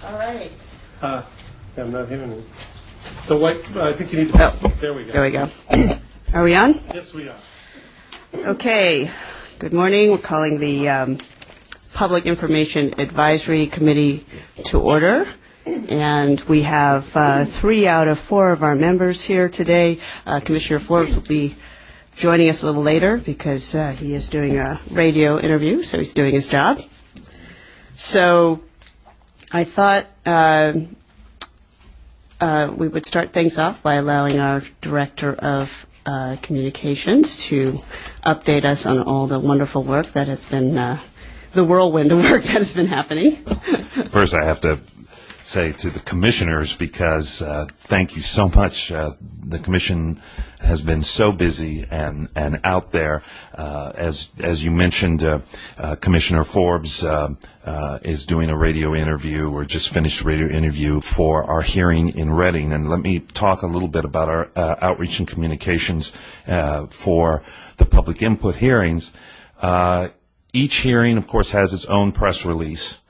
All right. I'm not hearing it. The white, I think you need to... Oh, there we go. there we go. Are we on? Yes, we are. Okay. Good morning. We're calling the Public Information Advisory Committee to order. And we have 3 out of 4 of our members here today. Commissioner Forbes will be joining us a little later because he is doing a radio interview, so he's doing his job. So I thought we would start things off by allowing our Director of Communications to update us on all the wonderful work that has been, the whirlwind of work that has been happening. First, I have to say to the commissioners, because thank you so much. The commission has been so busy and out there. As you mentioned, Commissioner Forbes is doing a radio interview, or just finished a radio interview for our hearing in Reading. And let me talk a little bit about our outreach and communications for the public input hearings. Each hearing, of course, has its own press release.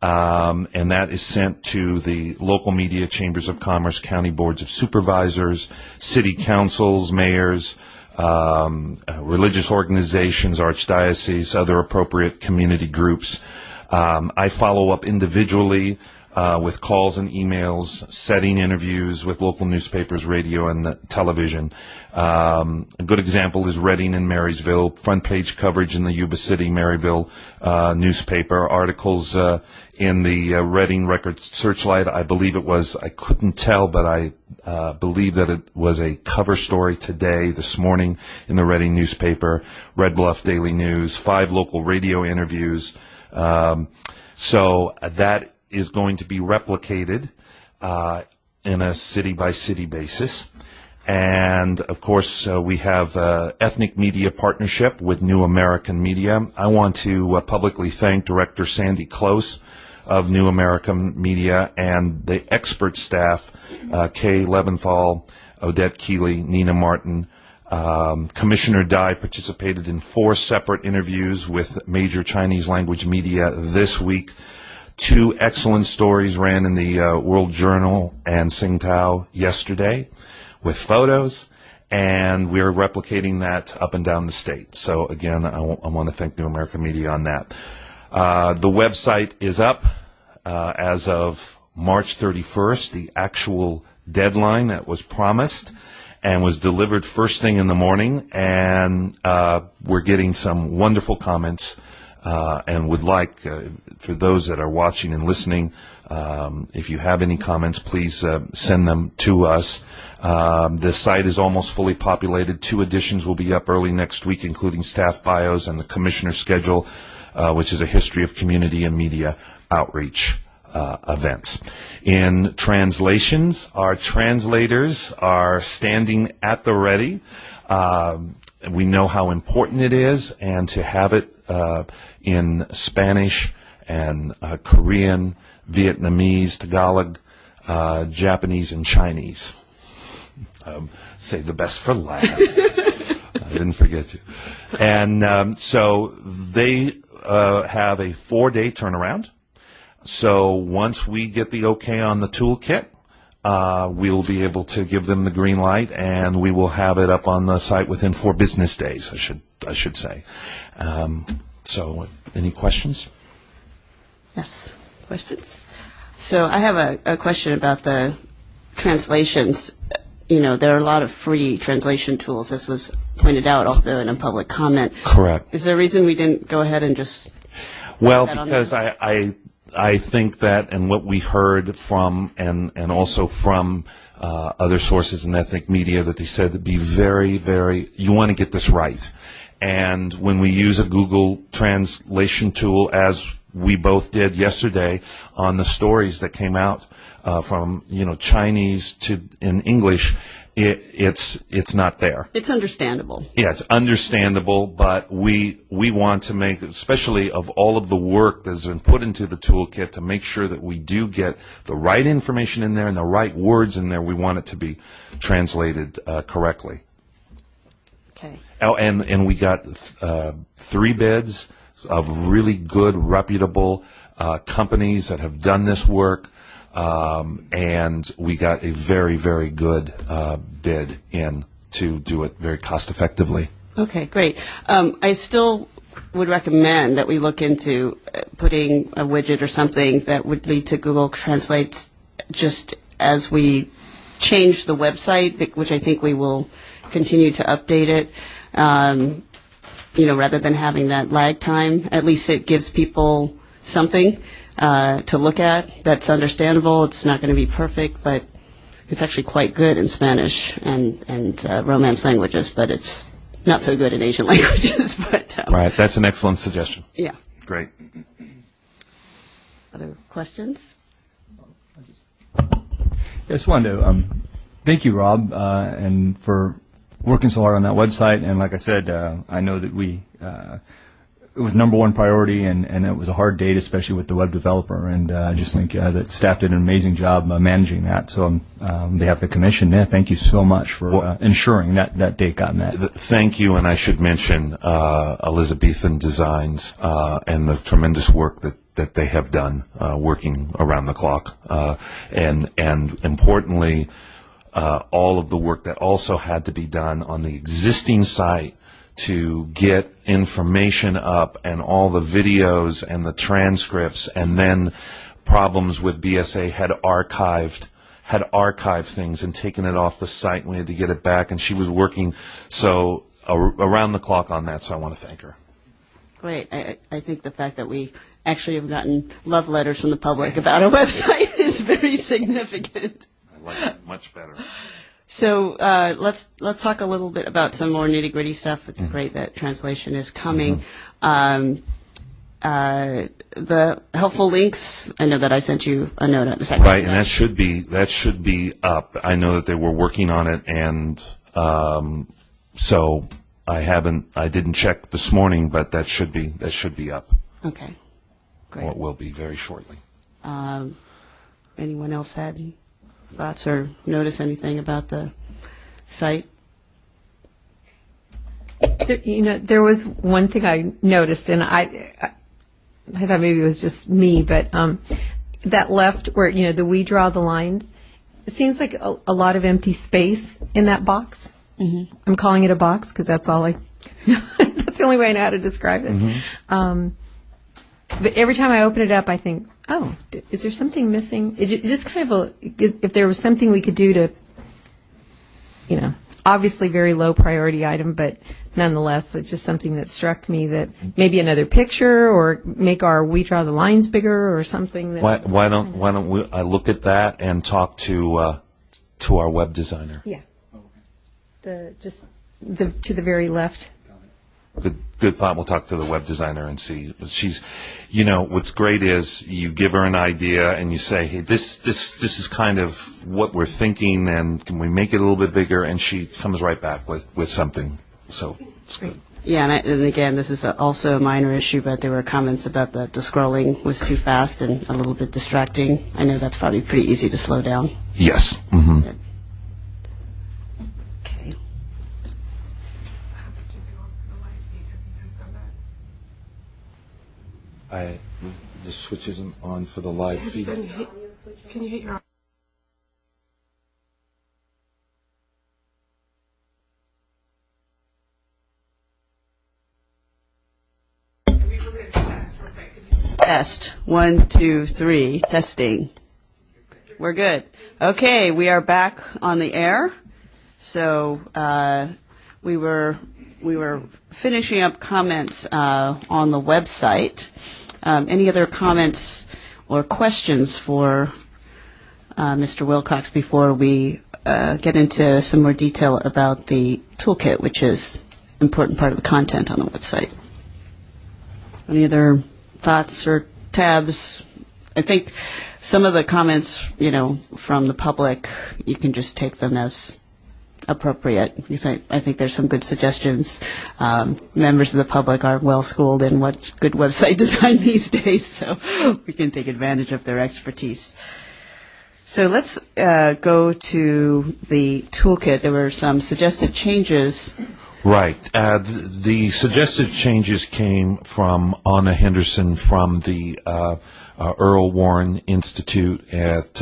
And that is sent to the local media, chambers of commerce, county boards of supervisors, city councils, mayors, religious organizations, archdioceses, other appropriate community groups. I follow up individually with calls and emails, setting interviews with local newspapers, radio, and television. A good example is Reading and Marysville, front page coverage in the Yuba City, Maryville newspaper, articles in the Reading Record Searchlight. I believe it was, I couldn't tell, but I believe that it was a cover story this morning in the Reading newspaper, Red Bluff Daily News, 5 local radio interviews. So that is going to be replicated in a city-by-city basis. And, of course, we have ethnic media partnership with New American Media. I want to publicly thank Director Sandy Close of New American Media and the expert staff, Kay Leventhal, Odette Keeley, Nina Martin. Commissioner Dai participated in 4 separate interviews with major Chinese language media this week. 2 excellent stories ran in the World Journal and Tsingtao yesterday with photos, and we're replicating that up and down the state. So again, I want to thank New American Media on that. The website is up as of March 31st, the actual deadline that was promised, and was delivered first thing in the morning, and we're getting some wonderful comments, and would like, for those that are watching and listening, if you have any comments, please send them to us. The site is almost fully populated. 2 additions will be up early next week, including staff bios and the commissioner schedule, which is a history of community and media outreach events. In translations, our translators are standing at the ready. We know how important it is, and to have it in Spanish and Korean, Vietnamese, Tagalog, Japanese, and Chinese. Save the best for last. I didn't forget you. And so they have a 4-day turnaround. So once we get the okay on the toolkit, we'll be able to give them the green light, and we will have it up on the site within 4 business days, I should say. So any questions? Yes. Questions? So I have a question about the translations. You know, there are a lot of free translation tools, as was pointed out also in a public comment. Correct. Is there a reason we didn't go ahead and just... Well, because I think that, and what we heard from, and also from other sources in ethnic media, that they said to be very, very, you want to get this right. And when we use a Google translation tool, as we both did yesterday on the stories that came out from, Chinese to in English, it's not there. It's understandable. Yeah, it's understandable, but we want to make, especially of all of the work that's been put into the toolkit, to make sure that we do get the right information in there and the right words in there. We want it to be translated correctly. Okay. Oh, and we got 3 bids of really good, reputable companies that have done this work. and we got a very, very good bid in to do it very cost effectively. Okay, great. I still would recommend that we look into putting a widget or something that would lead to Google Translate just as we change the website, which I think we will continue to update it, rather than having that lag time. At least it gives people something to look at that's understandable. It's not going to be perfect, but it's actually quite good in Spanish and Romance languages, but it's not so good in Asian languages. But Right, that's an excellent suggestion. Yeah. Great. Other questions? I just wanted to thank you, Rob, and for working so hard on that website. And like I said, I know that it was number one priority, and it was a hard date, especially with the web developer. And I just think that staff did an amazing job managing that. So on behalf of the commission, thank you so much for ensuring that date got met. Thank you, and I should mention Elizabethan Designs and the tremendous work that they have done working around the clock. And importantly, all of the work that also had to be done on the existing site to get information up and all the videos and the transcripts, and then problems with BSA had archived things and taken it off the site, and we had to get it back, and she was working so around the clock on that, so I want to thank her. Great. I think the fact that we actually have gotten love letters from the public about our website is very significant. I like it much better. So let's talk a little bit about some more nitty-gritty stuff. It's great that translation is coming. The helpful links, I know that I sent you a note at the second. Right, and that should be up. I know that they were working on it, and so I didn't check this morning, but that should be up. Okay, great. Or it will be very shortly. Anyone else had thoughts or notice anything about the site? There was one thing I noticed, and I thought maybe it was just me, but that left where, the we draw the lines, it seems like a lot of empty space in that box. Mm-hmm. I'm calling it a box because that's all that's the only way I know how to describe it. Mm-hmm. But every time I open it up, I think, oh, is there something missing? It just kind of if there was something we could do to, obviously very low priority item, but nonetheless, it's just something that struck me, that maybe another picture or make our we draw the lines bigger or something. That why don't I look at that and talk to our web designer? Yeah. To the very left. Good thought. We'll talk to the web designer and see. She's, what's great is you give her an idea and you say, hey, this is kind of what we're thinking, and can we make it a little bit bigger? And she comes right back with something. So it's good. Yeah, and again, this is also a minor issue, but there were comments about that the scrolling was too fast and a little bit distracting. I know that's probably pretty easy to slow down. Yes. Mm-hmm. Okay. The switch isn't on for the live feed. Can you hit your... Test. 1, 2, 3. Testing. We're good. Okay, we are back on the air. So we were finishing up comments on the website. Any other comments or questions for Mr. Wilcox before we get into some more detail about the toolkit, which is an important part of the content on the website? Any other thoughts or tabs? I think some of the comments, from the public, you can just take them as appropriate, because I think there's some good suggestions. Members of the public are well schooled in what's good website design these days, so we can take advantage of their expertise. So let's go to the toolkit. There were some suggested changes. Right. The suggested changes came from Anna Henderson from the Earl Warren Institute at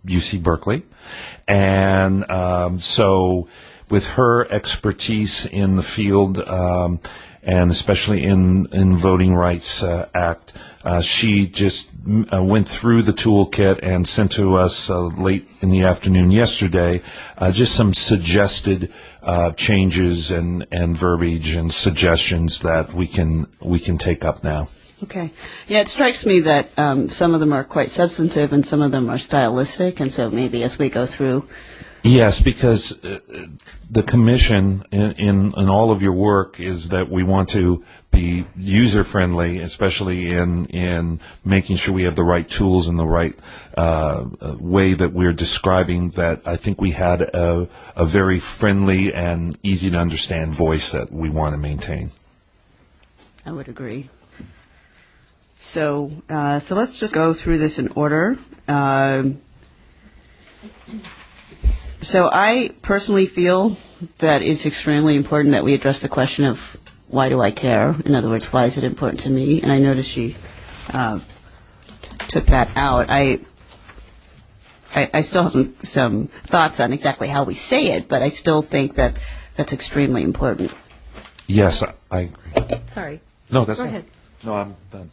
UC Berkeley. And so with her expertise in the field, and especially in Voting Rights Act, she just went through the toolkit and sent to us late in the afternoon yesterday just some suggested changes and verbiage and suggestions that we can take up now. Okay. Yeah, it strikes me that some of them are quite substantive and some of them are stylistic, and so maybe as we go through. Yes, because the commission in all of your work is that we want to be user-friendly, especially in making sure we have the right tools and the right way that we're describing that. I think we had a very friendly and easy-to-understand voice that we want to maintain. I would agree. So let's just go through this in order. So I personally feel that it's extremely important that we address the question of why do I care? In other words, why is it important to me? And I noticed she took that out. I still have some thoughts on exactly how we say it, but I still think that that's extremely important. Yes, I agree. Sorry. No, that's Go not. ahead. No, I'm done.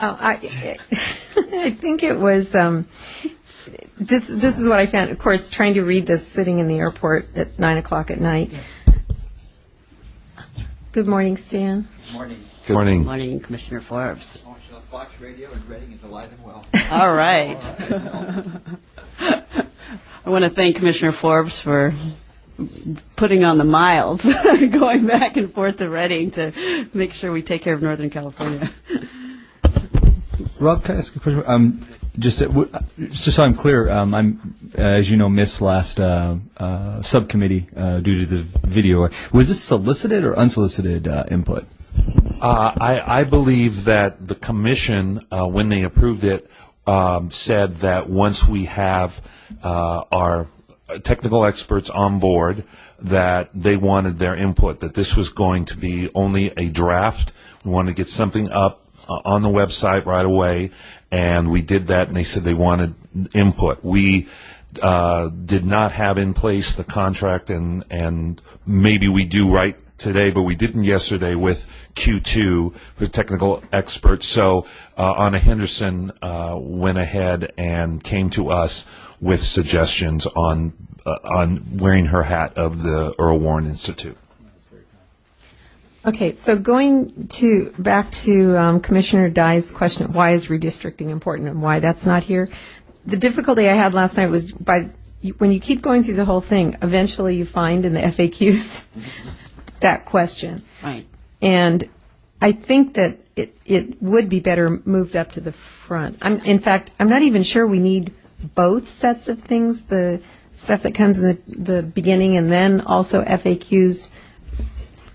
Oh, I think it was, this is what I found, of course, trying to read this sitting in the airport at 9 o'clock at night. Good morning, Stan. Good morning. Good morning. Good morning, Commissioner Forbes. Fox Radio in Reading is alive and well. All right. I want to thank Commissioner Forbes for putting on the miles, going back and forth to Reading to make sure we take care of Northern California. Rob, can I ask a question? Just so I'm clear, I'm, as you know, missed last subcommittee due to the video. Was this solicited or unsolicited input? I believe that the commission, when they approved it, said that once we have our technical experts on board, that they wanted their input, that this was going to be only a draft. We wanted to get something up on the website right away, and we did that, and they said they wanted input. We did not have in place the contract, and maybe we do right today, but we didn't yesterday with Q2 with technical experts. So Anna Henderson went ahead and came to us with suggestions on wearing her hat of the Earl Warren Institute. Okay, so going back to Commissioner Dye's question, why is redistricting important and why that's not here? The difficulty I had last night was when you keep going through the whole thing, eventually you find in the FAQs that question. Right. And I think that it would be better moved up to the front. In fact, I'm not even sure we need both sets of things, the stuff that comes in the beginning and then also FAQs.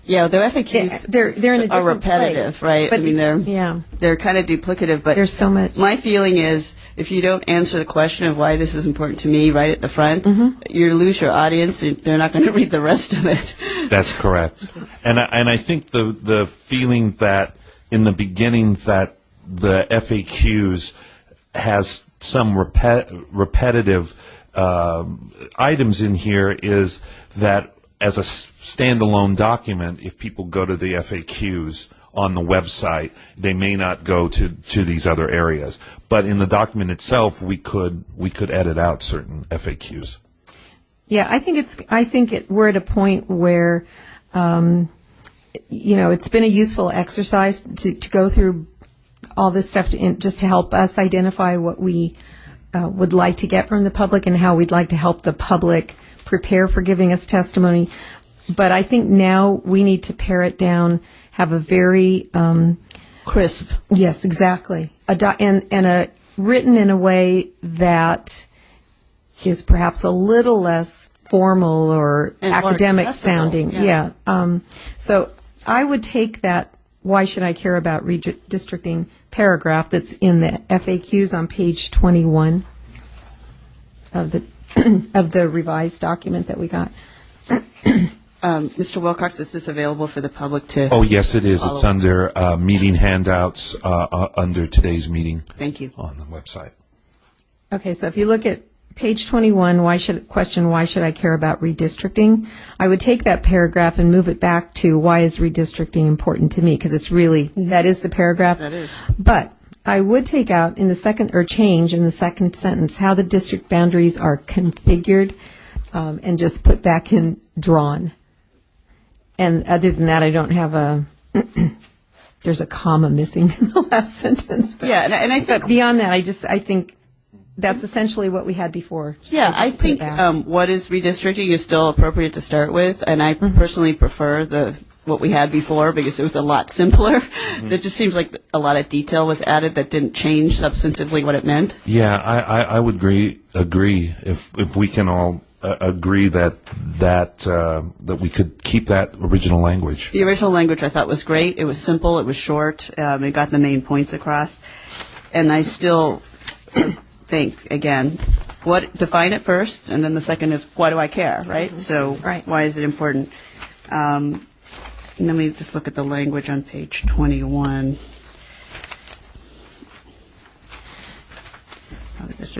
Yeah, their FAQs they're in a are different repetitive, place. right? But I mean, they're kind of duplicative, but there's so much. My feeling is if you don't answer the question of why this is important to me right at the front, you lose your audience. And they're not going to read the rest of it. That's correct. And I think the feeling that in the beginning that the FAQs has some repetitive items in here is that as a standalone document, if people go to the FAQs on the website, they may not go to these other areas. But in the document itself, we could edit out certain FAQs. Yeah, I think we're at a point where, it's been a useful exercise to go through all this stuff just to help us identify what we would like to get from the public and how we'd like to help the public prepare for giving us testimony. But I think now we need to pare it down, have a very Crisp. Yes, exactly. And written in a way that is perhaps a little less formal or and academic more accessible. sounding. Yeah. So I would take that why should I care about redistricting paragraph that's in the FAQs on page 21 of the of the revised document that we got. Mr. Wilcox, is this available for the public to? Oh, yes, it is. It's follow? under meeting handouts under today's meeting Thank you. on the website. Okay, so if you look at page 21, why should I care about redistricting? I would take that paragraph and move it back to why is redistricting important to me? Because it's really, that is the paragraph. That is. But I would take out in the second, or change in the second sentence, how the district boundaries are configured, and just put back in drawn. And other than that, I don't have a, there's a comma missing in the last sentence. But, Yeah, and I think. but beyond that, I think that's essentially what we had before. So Yeah, just I put it think back. what is redistricting is still appropriate to start with, and I personally prefer what we had before because it was a lot simpler. It just seems like a lot of detail was added that didn't change substantively what it meant. Yeah, I would agree if we can all agree that we could keep that original language. The original language I thought was great. It was simple. It was short. It got the main points across. And I still think, again, define it first, and then the second is why do I care, right? So Right. why is it important? Let me just look at the language on page 21.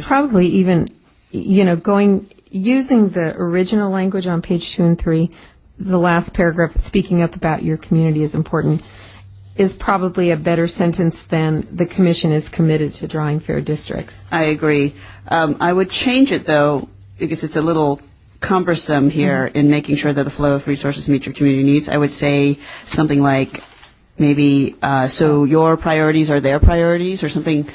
Probably even, using the original language on page 2 and 3, the last paragraph, speaking up about your community is important, is probably a better sentence than the commission is committed to drawing fair districts. I agree. I would change it, though, because it's a little cumbersome here in making sure that the flow of resources meet your community needs. I would say something like maybe, so your priorities are their priorities, or something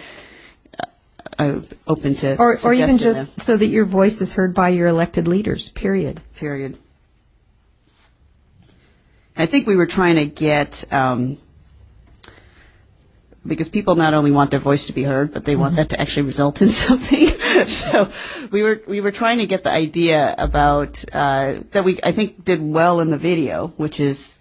open to Or even suggesting just so that your voice is heard by your elected leaders, period. period. I think we were trying to get, because people not only want their voice to be heard, but they want that to actually result in something. So we were trying to get the idea about that I think did well in the video, which is,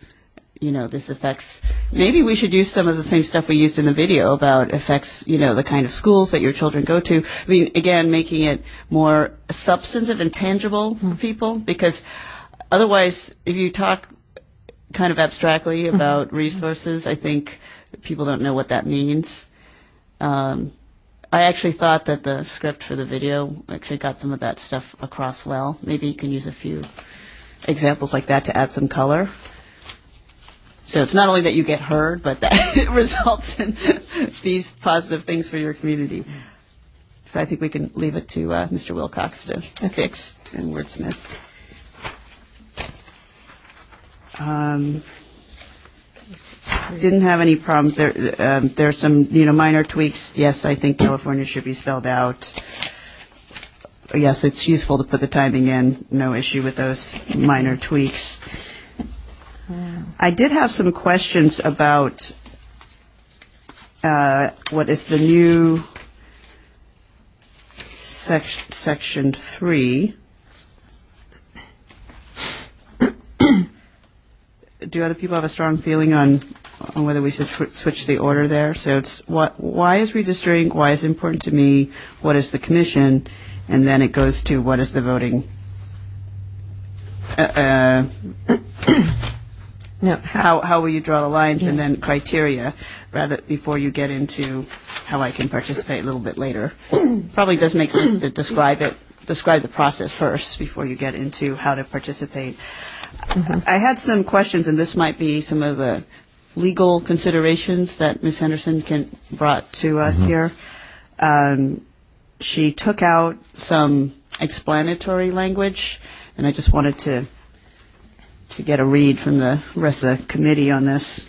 this affects. Maybe we should use some of the same stuff we used in the video about affects, the kind of schools that your children go to. I mean, again, making it more substantive and tangible for people, because otherwise, if you talk kind of abstractly about resources, I think people don't know what that means. I actually thought that the script for the video actually got some of that stuff across well. Maybe you can use a few examples like that to add some color. So it's not only that you get heard, but that it results in these positive things for your community. So I think we can leave it to Mr. Wilcox to fix and wordsmith. Didn't have any problems. There are some, minor tweaks. Yes, I think California should be spelled out. Yes, it's useful to put the timing in. No issue with those minor tweaks. I did have some questions about what is the new section 3. Do other people have a strong feeling on whether we should switch the order there? So it's why is redistricting, why is it important to me, what is the commission, and then it goes to what is the voting. No, How will you draw the lines, and then criteria, rather before you get into how I can participate a little bit later. Probably does make sense to describe the process first before you get into how to participate. I had some questions, and this might be some of the legal considerations that Ms. Henderson brought to us here. She took out some explanatory language, and I just wanted to get a read from the rest of the committee on this.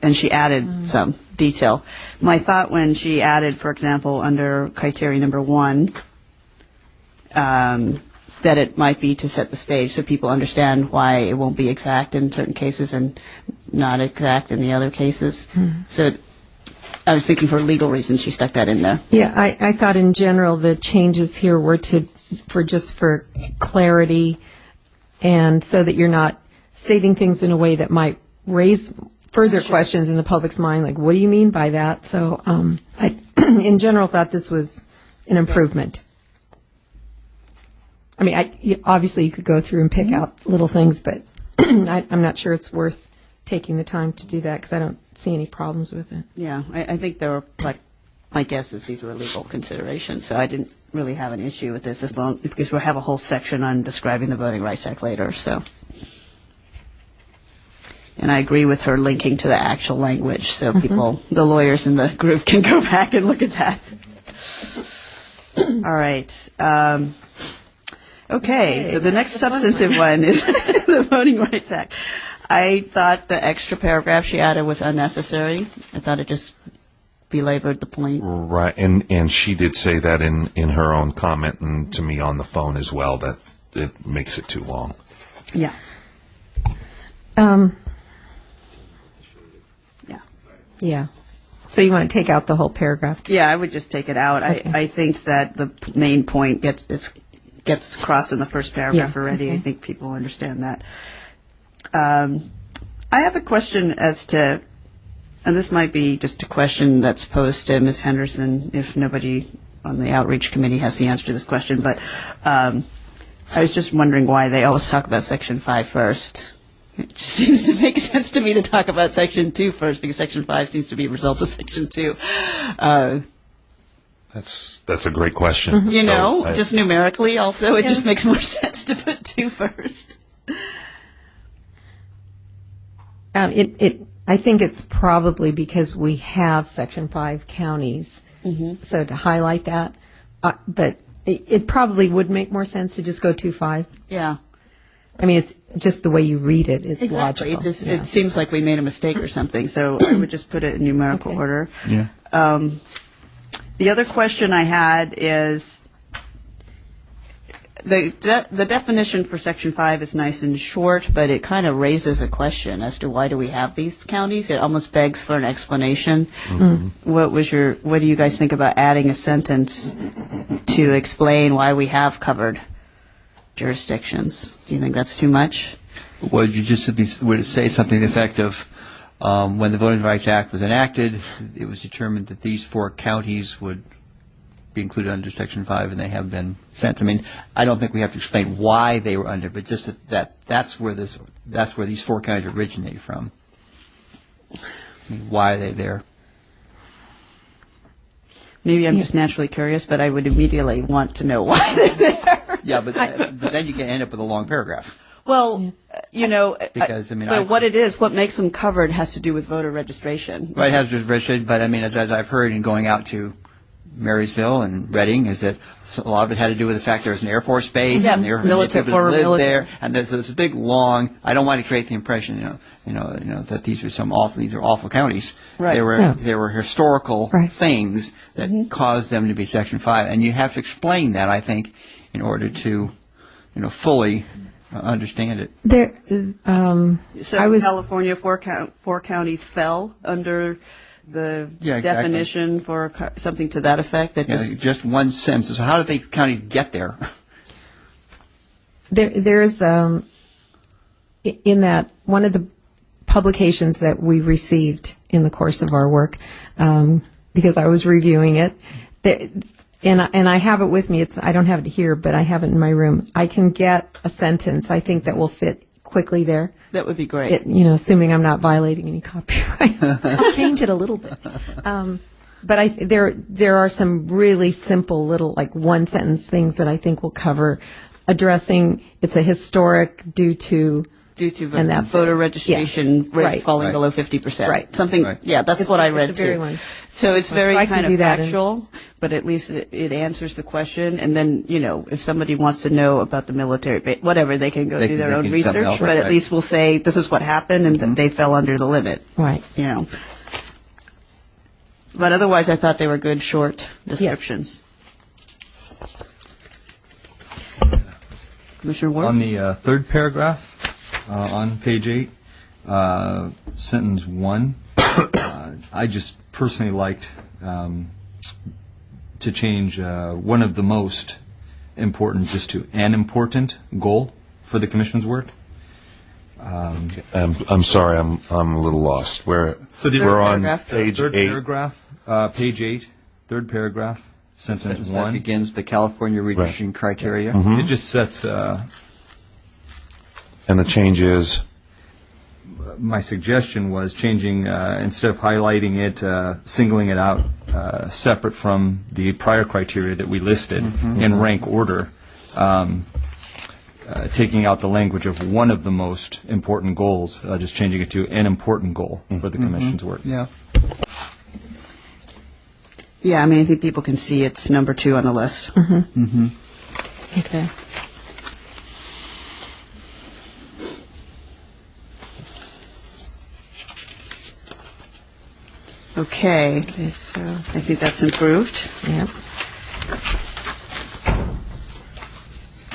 And she added some detail. My thought when she added, for example, under criteria number 1, that it might be to set the stage so people understand why it won't be exact in certain cases and not exact in the other cases. So I was thinking for legal reasons she stuck that in there. Yeah, I thought in general the changes here were for clarity, and so that you're not stating things in a way that might raise further questions in the public's mind, like what do you mean by that? So I, in general, thought this was an improvement. I mean, obviously you could go through and pick out little things, but I'm not sure it's worth taking the time to do that because I don't see any problems with it. Yeah, I think there were, like, my guess is these were legal considerations, so I didn't really have an issue with this as long, because we'll have a whole section on describing the Voting Rights Act later, so. And I agree with her linking to the actual language, so people, the lawyers in the group can go back and look at that. All right. Okay, so the next substantive one is the Voting Rights Act. I thought the extra paragraph she added was unnecessary. I thought it just belabored the point. Right, and she did say that in her own comment and to me on the phone as well, that it makes it too long. Yeah. Yeah. So you want to take out the whole paragraph? Yeah, I would just take it out. Okay. I think that the main point gets crossed in the first paragraph Yeah, already. okay. I think people understand that. I have a question as to, and this might be just a question that's posed to Ms. Henderson if nobody on the outreach committee has the answer to this question, but I was just wondering why they always talk about Section 5 first. It just seems to make sense to me to talk about Section 2 first, because Section 5 seems to be a result of Section 2. That's a great question. You know, So, just numerically also, it just makes more sense to put 2 first. I think it's probably because we have Section 5 counties, so to highlight that. But it probably would make more sense to just go 2-5. Yeah. I mean, it's just the way you read it. It's Exactly. logical. It seems like we made a mistake or something, so I would just put it in numerical Okay. order. Yeah. The other question I had is, the definition for Section 5 is nice and short, but it kind of raises a question as to why do we have these counties. It almost begs for an explanation. What do you guys think about adding a sentence to explain why we have covered jurisdictions? Do you think that's too much? Would you just would it say something to the effect of, when the Voting Rights Act was enacted, it was determined that these 4 counties would be included under Section 5, and they have been sent. I mean, I don't think we have to explain why they were under, but just that's where these 4 counties originate from. I mean, why are they there? Maybe I'm just naturally curious, but I would immediately want to know why they're there. Yeah, but then you can end up with a long paragraph. Well, you know, Because, I mean, but what makes them covered has to do with voter registration. Right, has registered, but I mean, as I've heard in going out to Marysville and Reading, is that a lot of it had to do with the fact there was an Air Force base and there were people former that lived military. there, and there's this big long. I don't want to create the impression, that these are awful counties. Right. There were historical things that caused them to be Section 5, and you have to explain that, I think, in order to, fully understand it. So I was- California, four counties fell under the Yeah, exactly. definition for something to that effect. That Just one sentence. So how did the counties get there? There's in that one of the publications that we received in the course of our work, because I was reviewing it, and I have it with me. I don't have it here, but I have it in my room. I can get a sentence I think that will fit quickly there. That would be great. Assuming I'm not violating any copyright. I'll change it a little bit. But there are some really simple little, like, one sentence things that I think will cover addressing it's a historic due to and that's voter it. registration rate Right. falling Right. below 50%. Right. Something. Right. Yeah, that's what I read it's a very too. one. So it's very I can kind do of that factual, but at least it answers the question. And then, if somebody wants to know about the military, whatever, they can go They do can- their they own can do something research. else, But at right. least we'll say this is what happened, and that they fell under the limit. Right. But otherwise, I thought they were good, short descriptions. Commissioner Ward? On the third paragraph, on page 8, sentence 1, I just personally liked to change one of the most important just to an important goal for the Commission's work. I'm sorry, I'm a little lost. We're on paragraph. page Third 8. paragraph, page 8, third paragraph, sentence That 1. begins the California redistricting criteria. It just sets, And the change is? my suggestion was changing, instead of highlighting it, singling it out separate from the prior criteria that we listed in rank order, taking out the language of one of the most important goals, just changing it to an important goal for the Commission's work. Yeah. Yeah, I mean, I think people can see it's number 2 on the list. Okay. Okay, Okay, so, I think that's improved. yeah.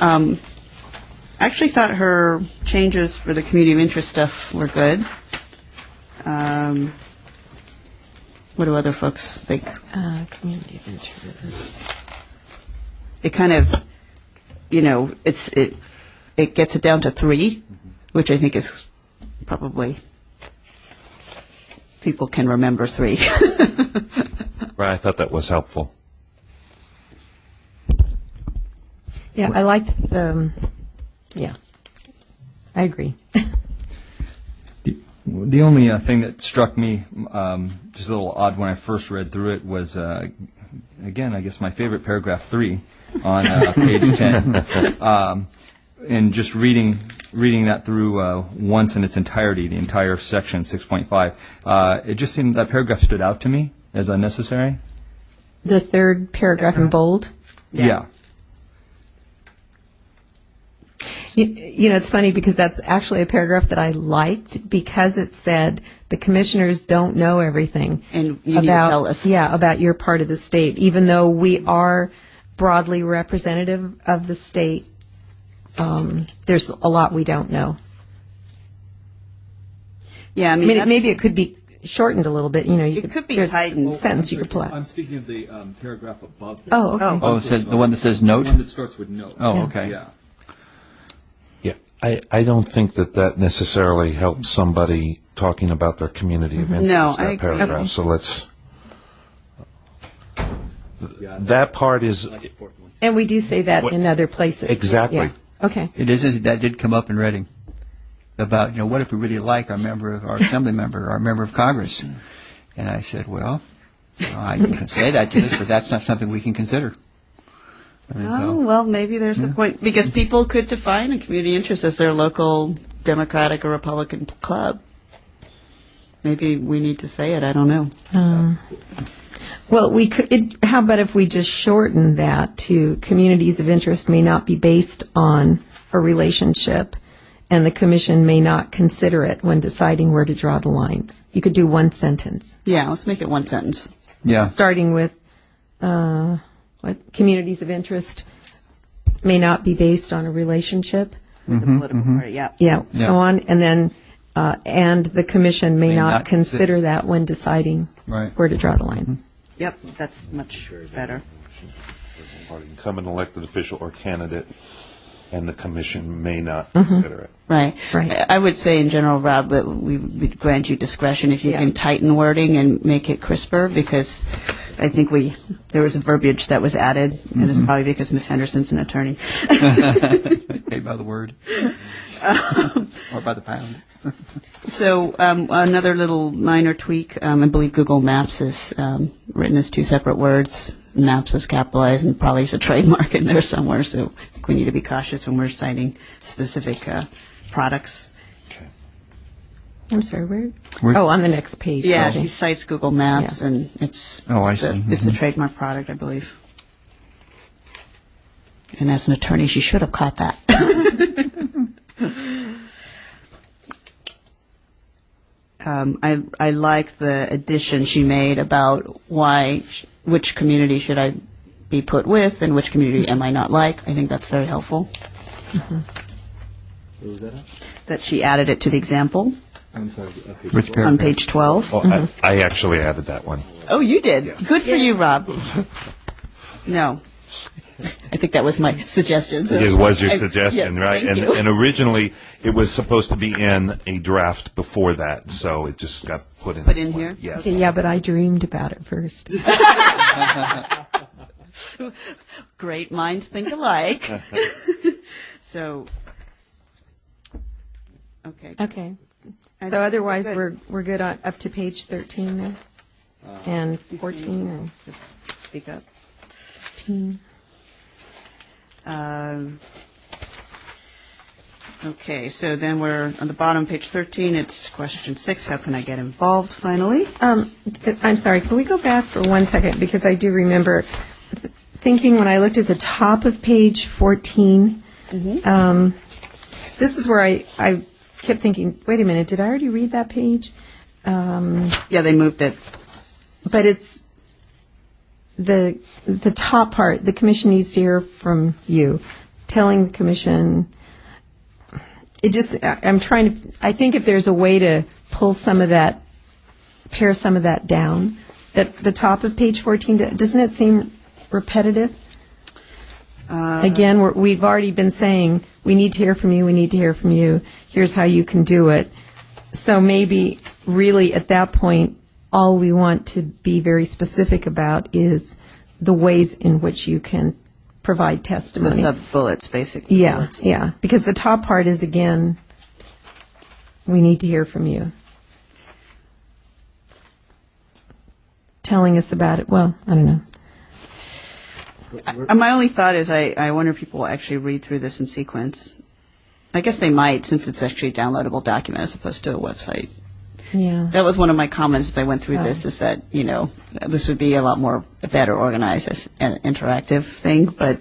I actually thought her changes for the community of interest stuff were good. What do other folks think? Community of interest. It kind of, it gets it down to 3, which I think is probably, people can remember 3. Right, I thought that was helpful. Yeah, I liked the, yeah, I agree. The only thing that struck me just a little odd when I first read through it was, again, I guess my favorite paragraph 3 on page 10. And just reading that through once in its entirety, the entire section 6.5, it just seemed that paragraph stood out to me as unnecessary. The third paragraph in bold. Yeah. It's funny because that's actually a paragraph that I liked because it said the commissioners don't know everything. And you need to tell us. Yeah, about your part of the state. Even though we are broadly representative of the state, there's a lot we don't know. Yeah, I I mean, mean, maybe it could be shortened a little bit. It could be there's tightened. a sentence you could pull out. I'm speaking of the paragraph above that. Oh, okay. Oh, it says, the one that says note? The one that starts with note. Oh, Yeah. okay. Yeah. Yeah, I don't think that necessarily helps somebody talking about their community of interest. No, that I agree. paragraph. Okay. So let's. That part is And we do say that in other places. Exactly. Yeah. Okay. It is, that did come up in Reading, about, what if we really like our assembly member, our member of Congress? And I said, well, I can say that to us, but that's not something we can consider. And Oh, well, maybe there's the point, because people could define a community interest as their local Democratic or Republican club. Maybe we need to say it, I don't know. Well, we could. How about if we just shorten that to communities of interest may not be based on a relationship, and the commission may not consider it when deciding where to draw the lines. You could do one sentence, Yeah, let's make it one sentence. Yeah. starting with what communities of interest may not be based on a relationship. With the political party, yeah. Yeah, Yeah. so on, and then and the commission may May not not consider that when deciding Right. where to draw the lines. Yep, that's much better. incumbent elected official or candidate, and the commission may not consider it. Right. Right. I would say in general, Rob, that we would grant you discretion if you Yeah. can tighten wording and make it crisper, because I think there was a verbiage that was added, and it's probably because Ms. Henderson's an attorney. Paid by the word. Or by the pound. So another little minor tweak, I believe Google Maps is written as 2 separate words. Maps is capitalized, and probably is a trademark in there somewhere, so I think we need to be cautious when we're citing specific products. I'm sorry, where? Where- Oh, on the next page. Yeah, Okay. she cites Google Maps, Yeah. and it's Oh, I it's a- see. it's a trademark product, I believe. And as an attorney, she should have caught that. I like the addition she made about which community should I be put with and which community am I not like. I think that's very helpful. Where was that at? That she added it to the example I'm sorry. Which on paragraph? page 12. Oh, I actually added that one. Oh, you did. Good for you, Rob. No. I think that was my suggestion. so- It was your I- suggestion, yes, right? thank you. And originally, it was supposed to be in a draft before that, so it just got put in. Put in here? Yes. Yeah, but I dreamed about it first. great minds think alike. So, okay. Okay. So otherwise, we're good on, up to page 13 then? And 14 and Just speak up. 15. Okay, so then we're on the bottom, page 13, it's question 6, how can I get involved finally? I'm sorry, can we go back for 1 second? Because I do remember thinking when I looked at the top of page 14, this is where I kept thinking, wait a minute, did I already read that page? Yeah, they moved it. But it's the top part, the commission needs to hear from you, telling the commission. It just, I'm trying to, I think if there's a way to pull some of that, pare some of that down, that the top of page 14, doesn't it seem repetitive? Again, we've already been saying, we need to hear from you, we need to hear from you, here's how you can do it. So maybe really at that point, all we want to be very specific about is the ways in which you can provide testimony. The sub-bullets, basically. Yeah, bullets. yeah. Because the top part is, again, we need to hear from you. Telling us about it. Well, I don't know. My only thought is I wonder if people will actually read through this in sequence. I guess they might, since it's actually a downloadable document as opposed to a website. Yeah. That was one of my comments as I went through this, is that, you know, this would be a lot more better organized as an interactive thing, but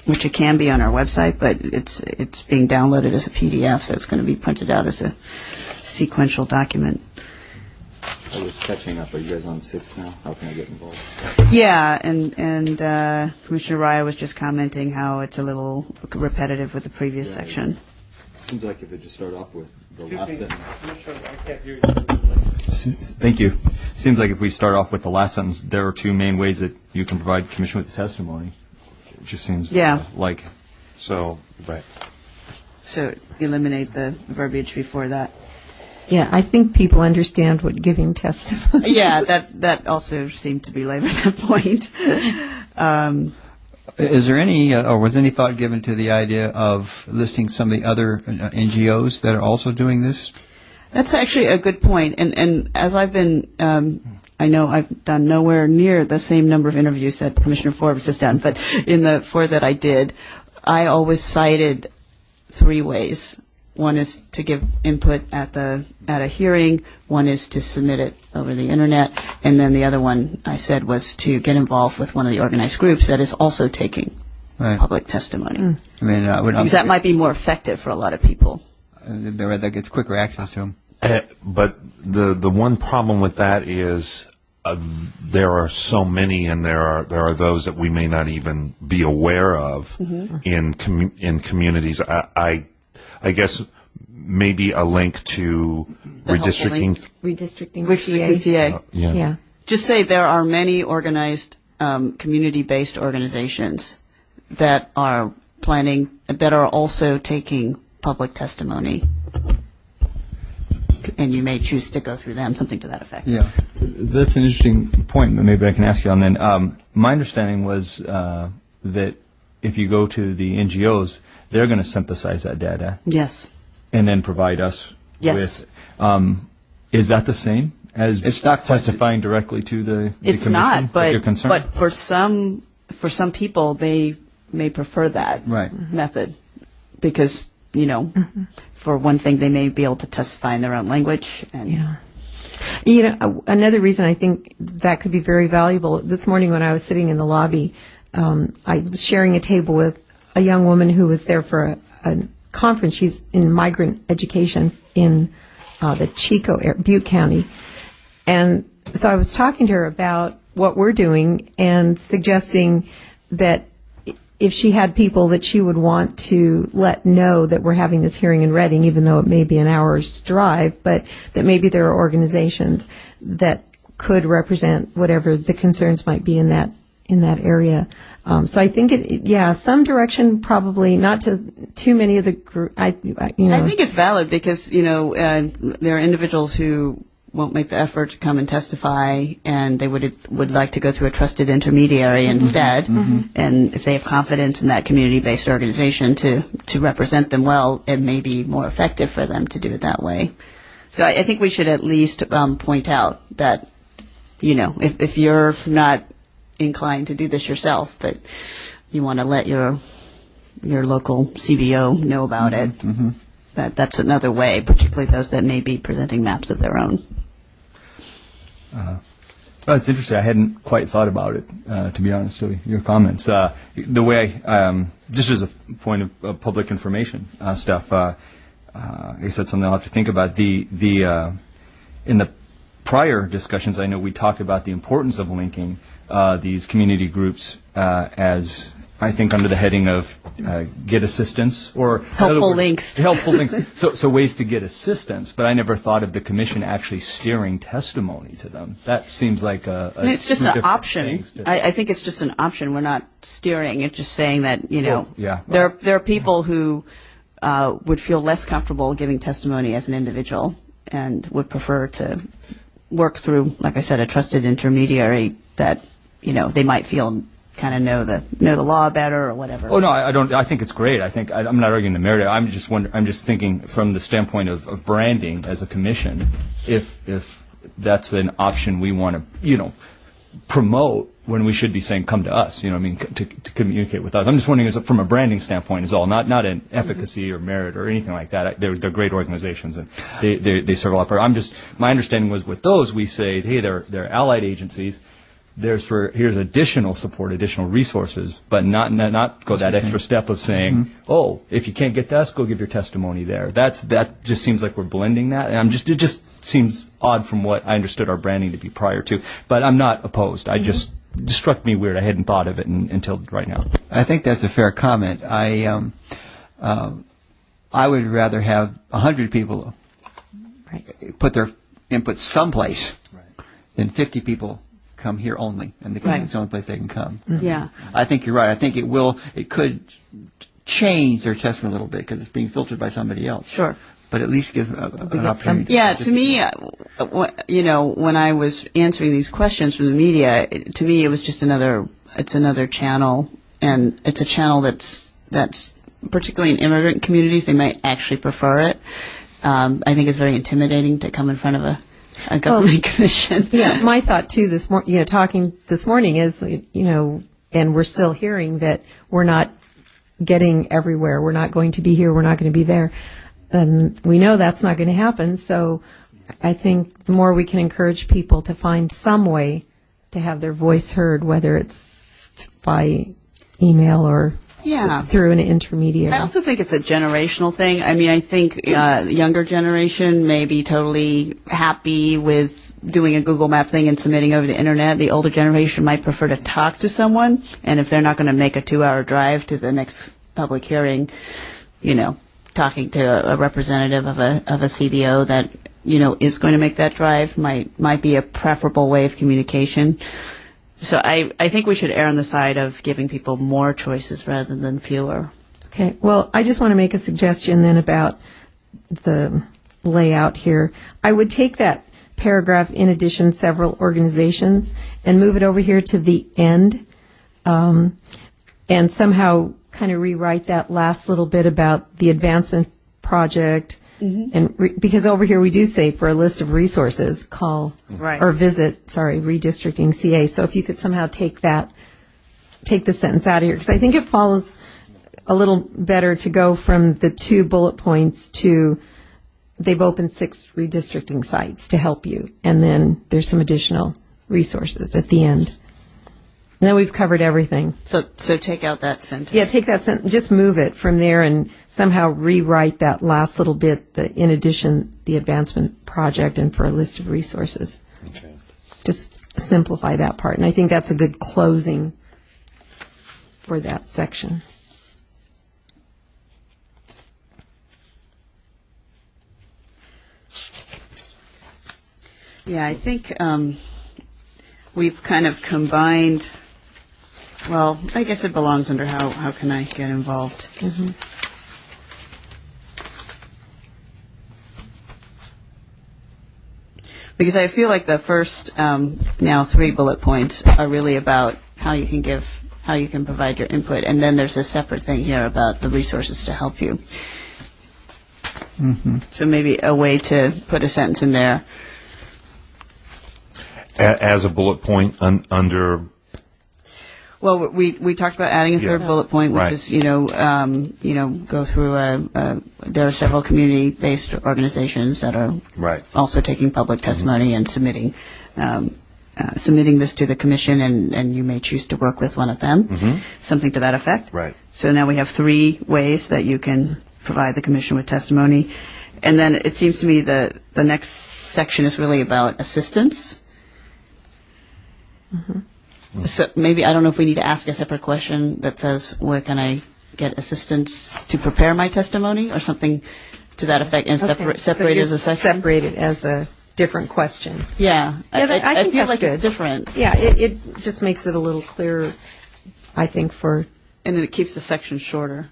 which it can be on our website, but it's being downloaded as a PDF, so it's going to be printed out as a sequential document. I was catching up. Are you guys on 6 now? How can I get involved? Yeah, and Commissioner Raya was just commenting how it's a little repetitive with the previous section. Seems like if it just start off with the last sentence. I can't hear you. Thank you. Seems like if we start off with the last sentence, there are 2 main ways that you can provide commission with testimony. It just seems like. So, right. So eliminate the verbiage before that. Yeah, I think people understand what giving testimony. Yeah, that also seemed to be labored that point. Is there any, or was any thought given to the idea of listing some of the other NGOs that are also doing this? That's actually a good point. And as I've been, I know I've done nowhere near the same number of interviews that Commissioner Forbes has done, but in the 4 that I did, I always cited 3 ways. One is to give input at a hearing, one is to submit it over the internet, and then the other one I said was to get involved with one of the organized groups that is also taking public testimony. I mean, because that might be more effective for a lot of people. That gets quicker access to them. But the one problem with that is there are so many, and there are those that we may not even be aware of in communities. I guess maybe a link to redistricting. Redistricting. CA. Yeah. Just say there are many organized community-based organizations that are planning, that are also taking public testimony. And you may choose to go through them, something to that effect. Yeah, that's an interesting point that maybe I can ask you on then. My understanding was that if you go to the NGOs, they're going to synthesize that data. Yes. And then provide us with. Is that the same as testifying directly to the commission? It's not, but for some people, they may prefer that method because, you know, for one thing, they may be able to testify in their own language. And You know, another reason I think that could be very valuable, this morning when I was sitting in the lobby, I was sharing a table with a young woman who was there for a conference. She's in migrant education in the Chico, Butte County. And so I was talking to her about what we're doing and suggesting that if she had people that she would want to let know that we're having this hearing in Reading, even though it may be an hour's drive, but that maybe there are organizations that could represent whatever the concerns might be in that area. So I think some direction probably, not to too many of the group. I think it's valid because, you know, there are individuals who won't make the effort to come and testify, and they would like to go through a trusted intermediary instead. And if they have confidence in that community-based organization to represent them well, it may be more effective for them to do it that way. So I think we should at least point out that, if you're not inclined to do this yourself, but you want to let your local CBO know about it, that's another way, particularly those that may be presenting maps of their own. Well, it's interesting. I hadn't quite thought about it, to be honest with your comments. The way, just as a point of public information stuff, I guess that's something I'll have to think about. In the prior discussions, I know we talked about the importance of linking these community groups as, I think, under the heading of get assistance or helpful links. Helpful links. So ways to get assistance, but I never thought of the commission actually steering testimony to them. That seems like it's just an option. I think it's just an option. We're not steering. It's just saying that there are people who would feel less comfortable giving testimony as an individual and would prefer to work through, like I said, a trusted intermediary that they might feel kind of know the law better or whatever. Oh no, I don't. I think it's great. I'm not arguing the merit. I'm just thinking from the standpoint of branding as a commission, if that's an option we want to promote when we should be saying come to us. To communicate with us. I'm just wondering, from a branding standpoint, is all not an efficacy or merit or anything like that. They're great organizations and they serve a lot. My understanding was with those we say, hey, they're allied agencies. Here's additional support, additional resources, but not go that extra step of saying, oh, if you can't get to us, go give your testimony there. That just seems like we're blending that, and it just seems odd from what I understood our branding to be prior to. But I'm not opposed. It just struck me weird. I hadn't thought of it until right now. I think that's a fair comment. I would rather have 100 people put their input someplace than 50 people come here only, and it's the only place they can come. Yeah, I think you're right. I think it could change their testimony a little bit because it's being filtered by somebody else. Sure. But at least give an opportunity. Yeah, to me, when I was answering these questions from the media, to me it was just another channel, and it's a channel that's particularly in immigrant communities, they might actually prefer it. I think it's very intimidating to come in front of a government commission. Yeah, my thought too talking this morning is, and we're still hearing that we're not getting everywhere. We're not going to be here. We're not going to be there. And we know that's not going to happen. So I think the more we can encourage people to find some way to have their voice heard, whether it's by email or through an intermediary. I also think it's a generational thing. I mean, I think the younger generation may be totally happy with doing a Google Map thing and submitting over the internet. The older generation might prefer to talk to someone, and if they're not going to make a 2-hour drive to the next public hearing, talking to a representative of a CBO that is going to make that drive might be a preferable way of communication. So I think we should err on the side of giving people more choices rather than fewer. Okay. Well, I just want to make a suggestion then about the layout here. I would take that paragraph, in addition, several organizations, and move it over here to the end, and somehow kind of rewrite that last little bit about the advancement project. And because over here we do say for a list of resources, call or visit, Redistricting CA. So if you could somehow take the sentence out of here, because I think it follows a little better to go from the 2 bullet points to they've opened 6 redistricting sites to help you, and then there's some additional resources at the end. And then we've covered everything. So take out that sentence. Yeah, take that sentence. Just move it from there and somehow rewrite that last little bit, in addition, the advancement project and for a list of resources. Okay. Just simplify that part. And I think that's a good closing for that section. Yeah, I think we've kind of combined. Well, I guess it belongs under how can I get involved. Because I feel like the first now 3 bullet points are really about how you can provide your input, and then there's a separate thing here about the resources to help you. So maybe a way to put a sentence in there. As a bullet point under. Well, we talked about adding a third bullet point, which Right. is go through there are several community-based organizations that are Right. also taking public testimony and submitting this to the commission, and you may choose to work with one of them, something to that effect. Right. So now we have 3 ways that you can provide the commission with testimony, and then it seems to me that the next section is really about assistance. So maybe, I don't know if we need to ask a separate question that says, where can I get assistance to prepare my testimony, or something to that effect, and separate as a section? Separated as a different question. Yeah, I think I feel that's like it's good. different, Yeah, it just makes it a little clearer, I think, for, and it keeps the section shorter.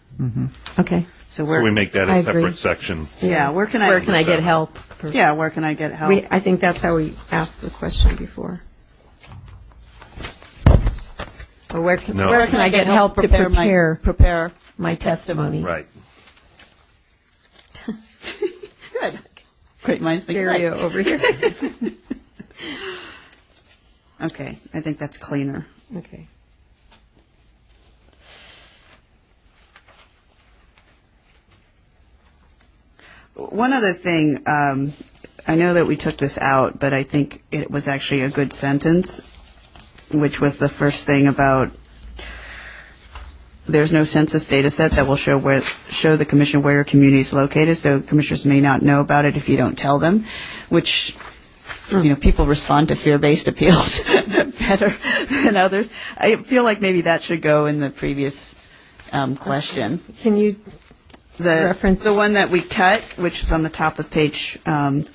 okay. So So we make that I a agree. separate section. yeah, where can Where can I get help? Yeah, where can I get help? I think that's how we asked the question before. Or where can No. where can I get help to prepare prepare my testimony? Right. Good. Great minds think alike. Stereo over here. Okay, I think that's cleaner. Okay. One other thing, I know that we took this out, but I think it was actually a good sentence, which was the first thing about there's no census data set that will show the commission where your community is located, so commissioners may not know about it if you don't tell them, which, people respond to fear-based appeals better than others. I feel like maybe that should go in the previous question. Can you reference The one that we cut, which is on the top of page 14,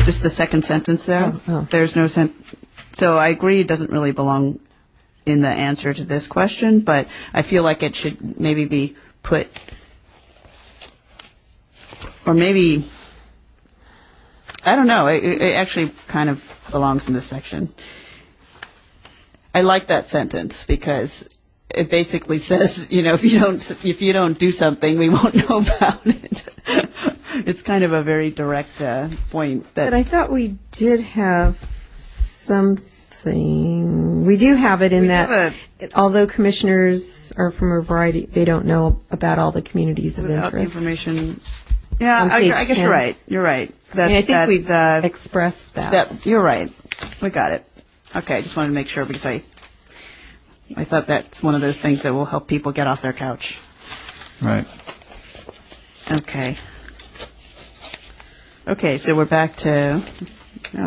just the second sentence there. Oh. There's no so I agree it doesn't really belong in the answer to this question, but I feel like it should maybe be put, or maybe, I don't know, it actually kind of belongs in this section. I like that sentence because it basically says, if you don't do something, we won't know about it. It's kind of a very direct point. But I thought we did have something. We do have it in that, although commissioners are from a variety, they don't know about all the communities of without interest. information. Yeah, On I page guess 10. you're right. You're right. I think we've expressed that. You're right. We got it. Okay, I just wanted to make sure because I thought that's one of those things that will help people get off their couch. Right. Okay. Okay, so we're back to,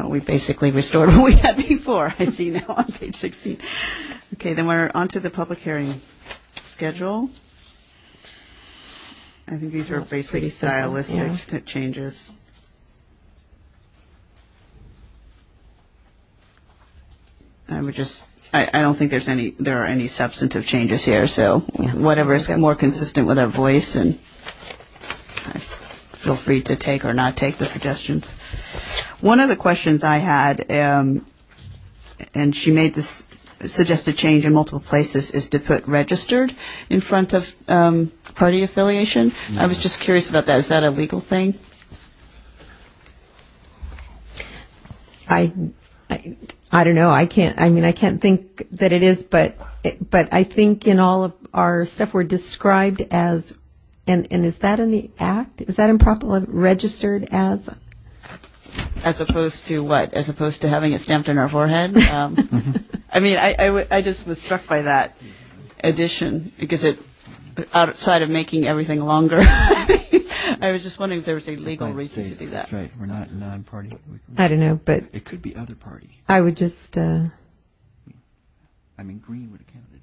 we basically restored what we had before, I see now on page 16. Okay, then we're on to the public hearing schedule. I think these are That's basic pretty simple, stylistic changes. I don't think there are any substantive changes here, so whatever is more consistent with our voice, and feel free to take or not take the suggestions. One of the questions I had, and she made this suggested change in multiple places, is to put registered in front of party affiliation. I was just curious about that. Is that a legal thing? I don't know. I can't think that it is, but I think in all of our stuff we're described as, and is that in the act? Is that improperly registered as? As opposed to what? As opposed to having it stamped on our forehead? I just was struck by that addition because it, outside of making everything longer, I was just wondering if there was a legal reason to do that. That's right, we're not non-party. I don't know, but It could be other party. I would just Green would have counted.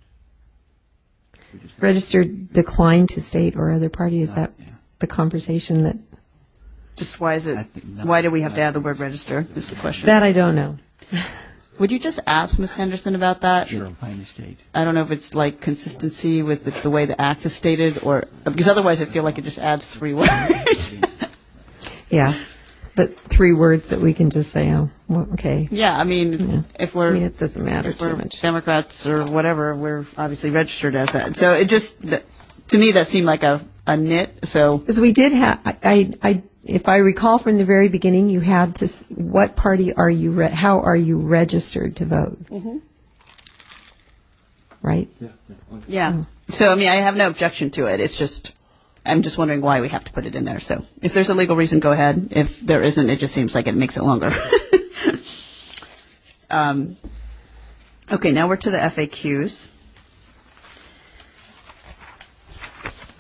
registered decline to state or other party. Is that Yeah. the conversation that? Just why is it? I think not. Why do we have to add the word register? Is the question. That I don't know. Would you just ask Ms. Henderson about that? Decline to state. I don't know if it's like consistency with the way the act is stated, or because otherwise I feel like it just adds 3 words. Yeah. but 3 words that we can just say, oh, well, okay. Yeah, I mean, if we're... I mean, it doesn't matter if too we're much. Democrats or whatever, we're obviously registered as that. So it just, to me, that seemed like a nit, so... Because we did have, if I recall from the very beginning, you had to, what party are you, how are you registered to vote? Mm-hmm. Right? Yeah. So, I mean, I have no objection to it. It's just, I'm just wondering why we have to put it in there. So if there's a legal reason, go ahead. If there isn't, it just seems like it makes it longer. Okay, now we're to the FAQs.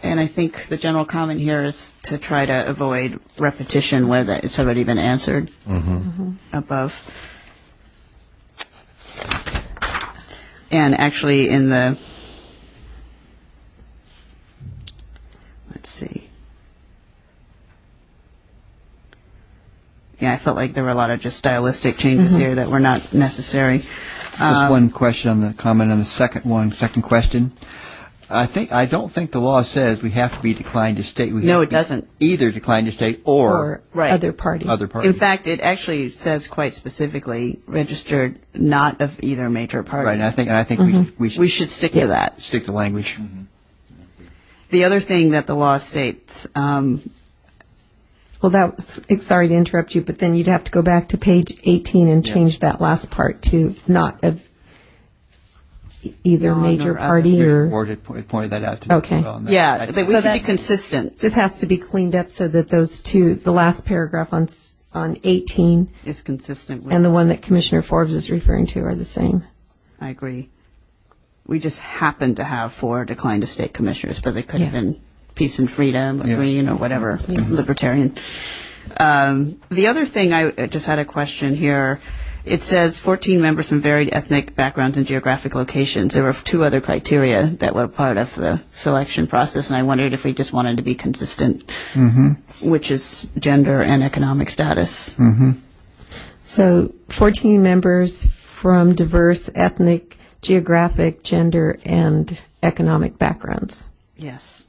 And I think the general comment here is to try to avoid repetition where it's already been answered above. And actually in the, let's see. Yeah, I felt like there were a lot of just stylistic changes here that were not necessary. Just one question on the comment on the second question. I don't think the law says we have to be declined to state. No, it doesn't. Either declined to state or Right. other party. other party. In fact, it actually says quite specifically registered not of either major party. Right, and I think we We should stick to that. stick to language. The other thing that the law states, Well, that was, sorry to interrupt you, but then you'd have to go back to page 18 and change that last part to not of either No, major nor other. party Your or, board had pointed that out to me. Okay. as well, and yeah, I- that we So should be that- consistent just has to be cleaned up so that those two, the last paragraph on 18 is consistent with. and the one that Commissioner Forbes is referring to are the same. I agree. We just happen to have 4 declined to state commissioners, but they could have Yeah. been peace and freedom, or Yeah. green, or whatever, libertarian. The other thing, I just had a question here. It says 14 members from varied ethnic backgrounds and geographic locations. There were 2 other criteria that were part of the selection process, and I wondered if we just wanted to be consistent, which is gender and economic status. So 14 members from diverse ethnic, geographic, gender, and economic backgrounds. Yes.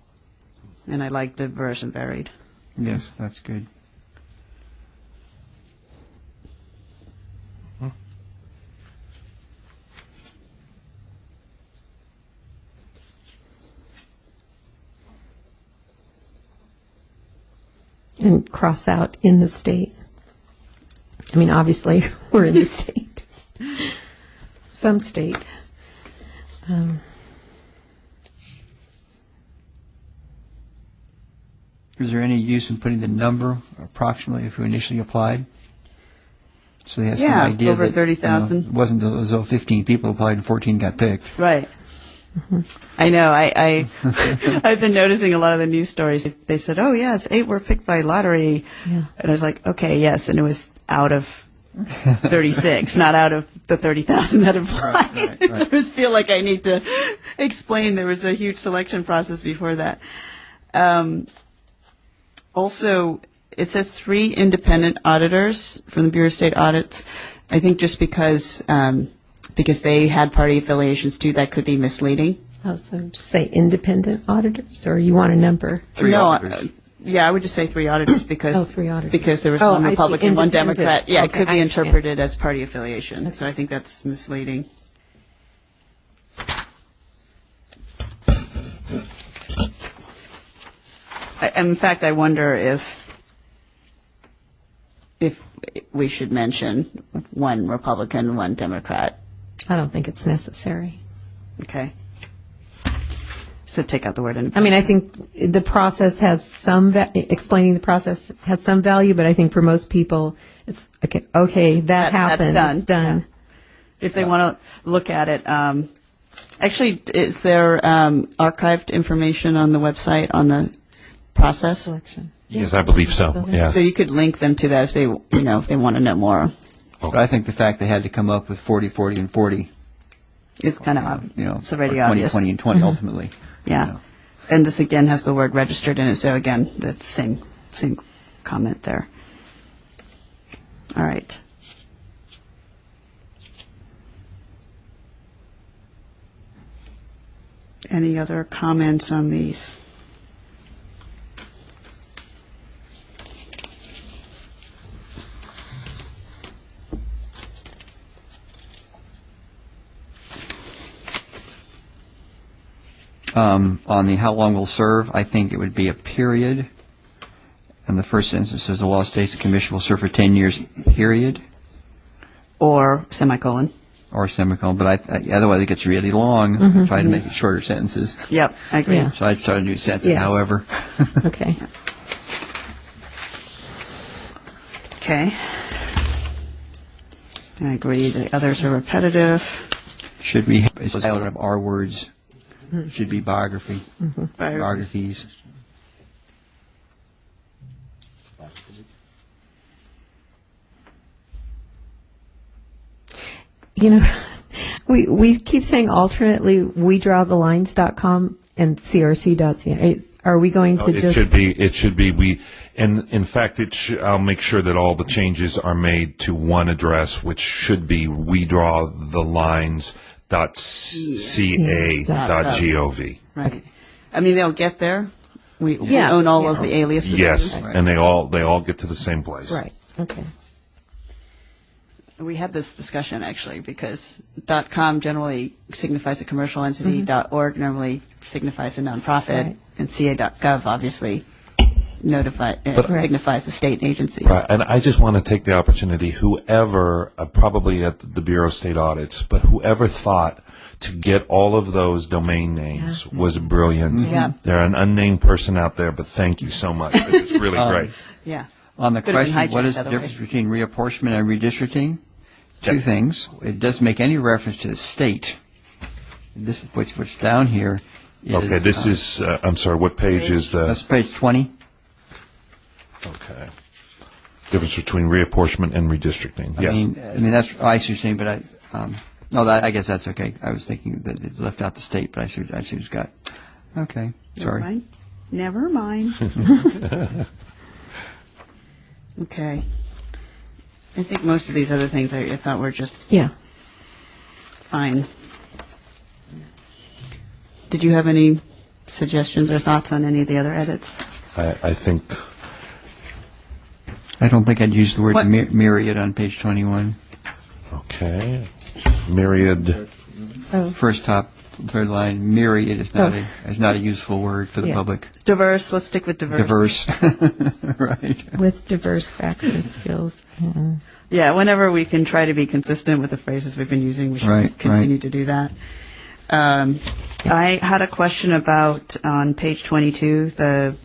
And I like diverse and varied. Yes, that's good. And cross out in the state. I mean, obviously, we're in the state. Some state. Is there any use in putting the number approximately if we initially applied? So they have some Yeah, idea over that, 30,000. it wasn't as though 15 people applied and 14 got picked. Right. I know. I've been noticing a lot of the news stories. They said, "Oh yes, 8 were picked by lottery," Yeah. and I was like, "Okay, yes," and it was out of 36, not out of the 30,000 that applied. Right. I just feel like I need to explain there was a huge selection process before that. Also, it says 3 independent auditors from the Bureau of State Audits. I think just because they had party affiliations too, that could be misleading. Oh, so just say independent auditors, or you want a number? 3 No, auditors. Yeah, I would just say 3 auditors because 3 auditors. because there was Oh, one I see. Republican, one Independent. Democrat. Yeah, it Okay, could be I understand. interpreted as party affiliation. So I think that's misleading. In fact, I wonder if we should mention 1 Republican, 1 Democrat. I don't think it's necessary. Okay. So take out the word I independent. mean, I think the process has some, explaining the process has some value, but I think for most people, it's, okay, that happened. That's done. It's done. If they want to look at it, actually, is there archived information on the website on the process? Selection. Yes, I believe so, yes. So you could link them to that if they, if they want to know more. But I think the fact they had to come up with 40, 40, and 40, It's kind of, it's already or 20, obvious. 20, and 20 ultimately. Yeah. you know. And this again has the word registered in it, so again, the same comment there. All right. Any other comments on these? On the how long will serve, I think it would be a period. And the first sentence says the law states the commission will serve for 10 years, period, Or semicolon. or semicolon. But otherwise it gets really long. Try to make it shorter sentences. Yep, I agree. Yeah. So I'd start a new sentence, Yeah. however. Okay. Okay. I agree. The others are repetitive. Should be, it's a of our words. Should be biography. Biographies. You know, we keep saying alternately we draw the lines.com and crc.ca. Are we going to just? It should be we, and in fact, I'll make sure that all the changes are made to one address, which should be we draw the lines.ca.gov. Right. I mean, they'll get there. We Yeah. own all Yeah. of the aliases. Yes, and they all get to the same place. Right. Okay. We had this discussion, actually, because .com generally signifies a commercial entity, .org normally signifies a nonprofit, Right. and ca.gov obviously signifies a state agency. Right, and I just want to take the opportunity, whoever, probably at the Bureau of State Audits, but whoever thought to get all of those domain names was brilliant. Yeah. They're an unnamed person out there, but thank you so much. It was really great. Yeah. On the Could have been question, what hijacked is the otherwise. difference between reapportionment and redistricting? Two things. It doesn't make any reference to the state. This, what's down here is... Okay, this is, I'm sorry, what page is the... That's page 20. Okay. Difference between reapportionment and redistricting. I Yes. mean, that's, I see what you're saying, but I guess that's okay. I was thinking that it left out the state, but I see what it's got. Okay, sorry. Never mind. Okay. I think most of these other things I thought were just Yeah. fine. Did you have any suggestions or thoughts on any of the other edits? I think, I don't think I'd use the word What? myriad on page 21. okay, myriad, First top, third line, myriad is not a useful word for the Yeah. public. Diverse, let's stick with diverse. Diverse. Right. With diverse factors and skills. Yeah. Yeah, whenever we can try to be consistent with the phrases we've been using, we should Right, continue right. to do that. I had a question about, on page 22, the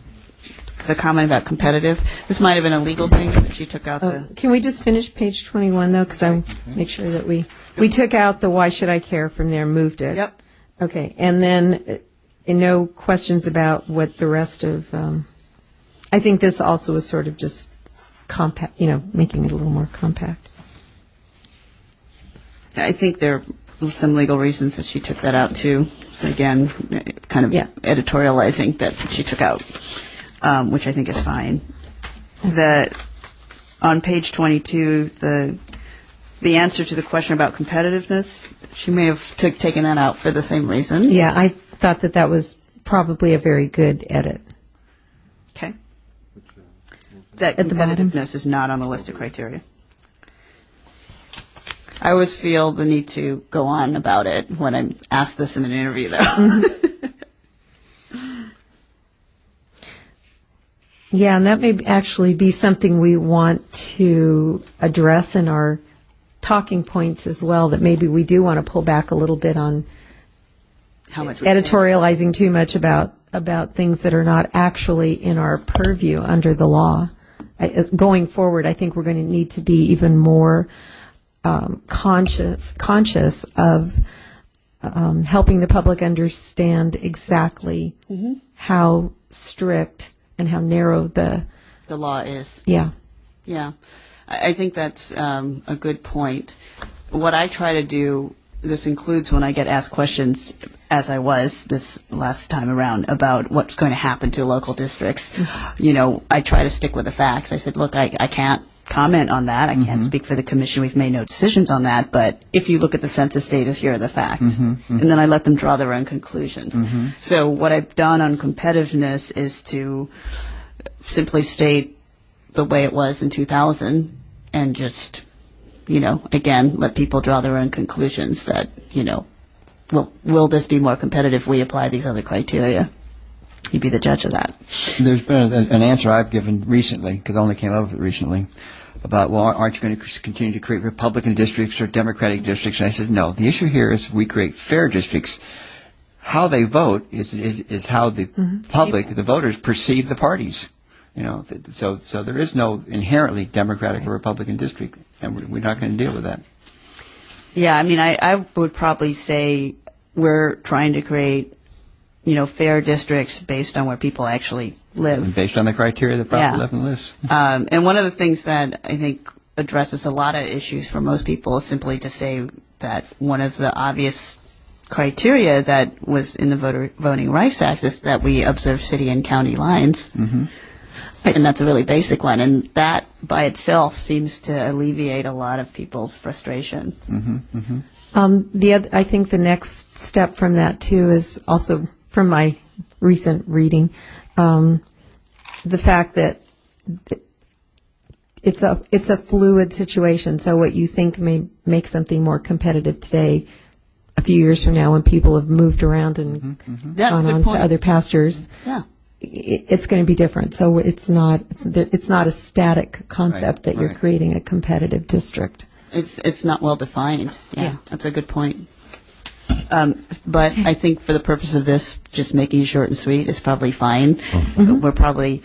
comment about competitive. This might have been a legal thing, but you took out the... Can we just finish page 21, though? Because I make sure that we took out the why should I care from there, moved it. Yep. Okay, and then no questions about what the rest of, I think this also is sort of just compact, making it a little more compact. I think there are some legal reasons that she took that out, too. So again, kind of Yeah. editorializing that she took out, which I think is fine. On page 22, the answer to the question about competitiveness, she may have taken that out for the same reason. Yeah, I thought that was probably a very good edit. Okay. That At the bottom. competitiveness is not on the list of criteria. I always feel the need to go on about it when I'm asked this in an interview, though. Yeah, and that may actually be something we want to address in our talking points as well, that maybe we do want to pull back a little bit on How much we editorializing too much about things that are not actually in our purview under the law. Going forward, I think we're going to need to be even more conscious of helping the public understand exactly how strict and how narrow the law is. Yeah. Yeah. I think that's a good point. What I try to do, this includes when I get asked questions, as I was this last time around, about what's going to happen to local districts. I try to stick with the facts. I said, look, I can't comment on that. I can't speak for the commission. We've made no decisions on that. But if you look at the census data, here are the facts. And then I let them draw their own conclusions. So what I've done on competitiveness is to simply state the way it was in 2000 and just, again, let people draw their own conclusions that, will this be more competitive if we apply these other criteria? You'd be the judge of that. There's been an answer I've given recently, because I only came up with it recently, about, well, aren't you going to continue to create Republican districts or Democratic districts? And I said, no. The issue here is we create fair districts. How they vote is how the public, the voters, perceive the parties. You know, so there is no inherently Democratic or Republican district, and we're not going to deal with that. Yeah, I mean, I would probably say we're trying to create, fair districts based on where people actually live. And based on the criteria that Prop 11 lists. And one of the things that I think addresses a lot of issues for most people is simply to say that one of the obvious criteria that was in the Voting Rights Act is that we observe city and county lines. Mm-hmm. And that's a really basic one. And that by itself seems to alleviate a lot of people's frustration. Mm-hmm. Mm-hmm. I think the next step from that, too, is also from my recent reading, the fact that it's a fluid situation. So what you think may make something more competitive today, a few years from now, when people have moved around and gone on to other pastures, it's going to be different. So it's not a static concept that you're creating a competitive district. It's not well defined. Yeah, that's a good point. But I think for the purpose of this, just making it short and sweet is probably fine. Mm-hmm. We're probably,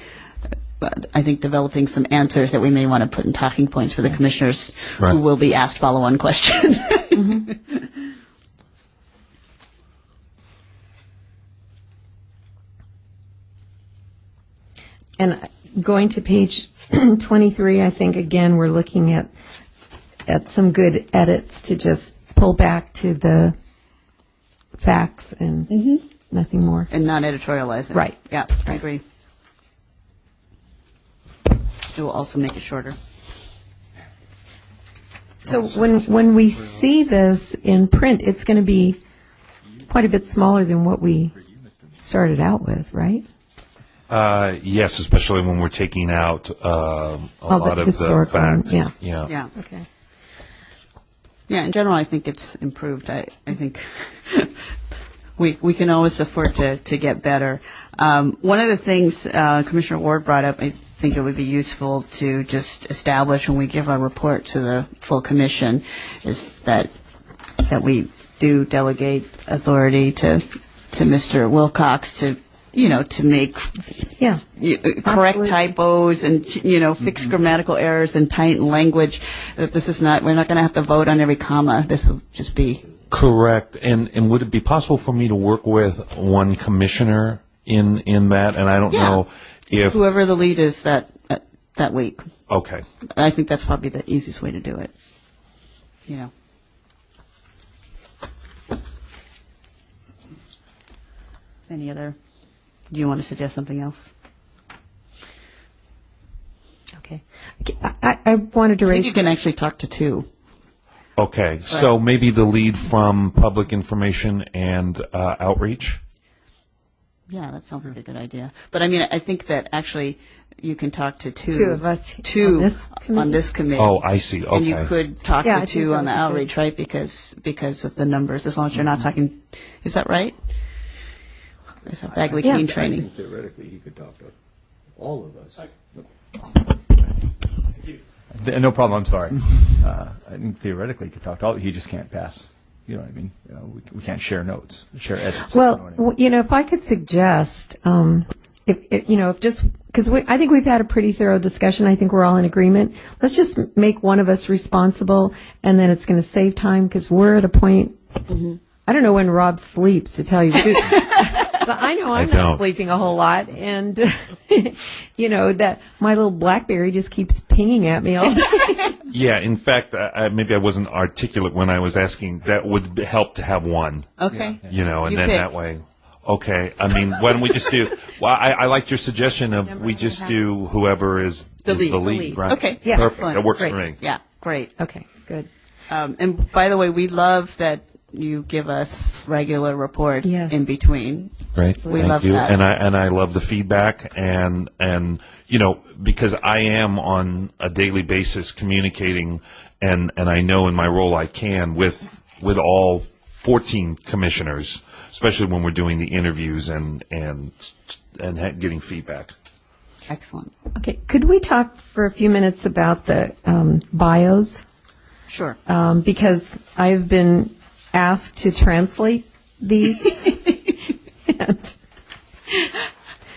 I think, developing some answers that we may want to put in talking points for the commissioners who will be asked follow-on questions. Mm-hmm. And going to page 23, I think, again, we're looking at some good edits to just pull back to the facts and nothing more. And not editorialize it. Right. Yeah, I agree. It will also make it shorter. So when we see this in print, it's going to be quite a bit smaller than what we started out with, right? Yes, especially when we're taking out a lot of the facts. Yeah. Okay. Yeah, in general, I think it's improved. I think we can always afford to get better. One of the things Commissioner Ward brought up, I think it would be useful to just establish when we give our report to the full commission, is that we do delegate authority to Mr. Wilcox to make correct typos and fix grammatical errors and tighten language. That we're not going to have to vote on every comma. This will just be correct. And would it be possible for me to work with one commissioner in that? And I don't know if whoever the lead is that week. Okay. I think that's probably the easiest way to do it. Any other? Do you want to suggest something else? Okay. I wanted to raise... You can actually talk to two. Okay. So maybe the lead from public information and outreach? Yeah, that sounds like a good idea. But I mean, I think that actually you can talk to two of us on this committee. Oh, I see. Okay. And you could talk to two on the outreach, right? Because of the numbers, as long as you're not talking... Is that right? Is that Bagley Keene training? I think theoretically he could talk to all of us. No problem, I'm sorry. I think theoretically he could talk to all, he just can't pass. You know what I mean? We can't share notes, share edits. Well, if I could suggest, because I think we've had a pretty thorough discussion. I think we're all in agreement. Let's just make one of us responsible, and then it's going to save time because we're at a point. Mm-hmm. I don't know when Rob sleeps, to tell you the truth. But I know I'm not sleeping a whole lot, and that my little BlackBerry just keeps pinging at me all day. Yeah, in fact, maybe I wasn't articulate when I was asking. That would help to have one. Okay. That way. Okay. I mean, why don't we just do? Well, I liked your suggestion of we just do whoever is the lead, right? Okay. Yeah. Perfect. Excellent. That works Great. for me. Yeah. Great. Okay. Good. And by the way, we love that you give us regular reports in between. Right. So we Thank love you. that. And I love the feedback and because I am on a daily basis communicating and I know in my role I can with all 14 commissioners, especially when we're doing the interviews and getting feedback. Excellent. Okay, could we talk for a few minutes about the bios? Sure. Because I've been asked to translate these.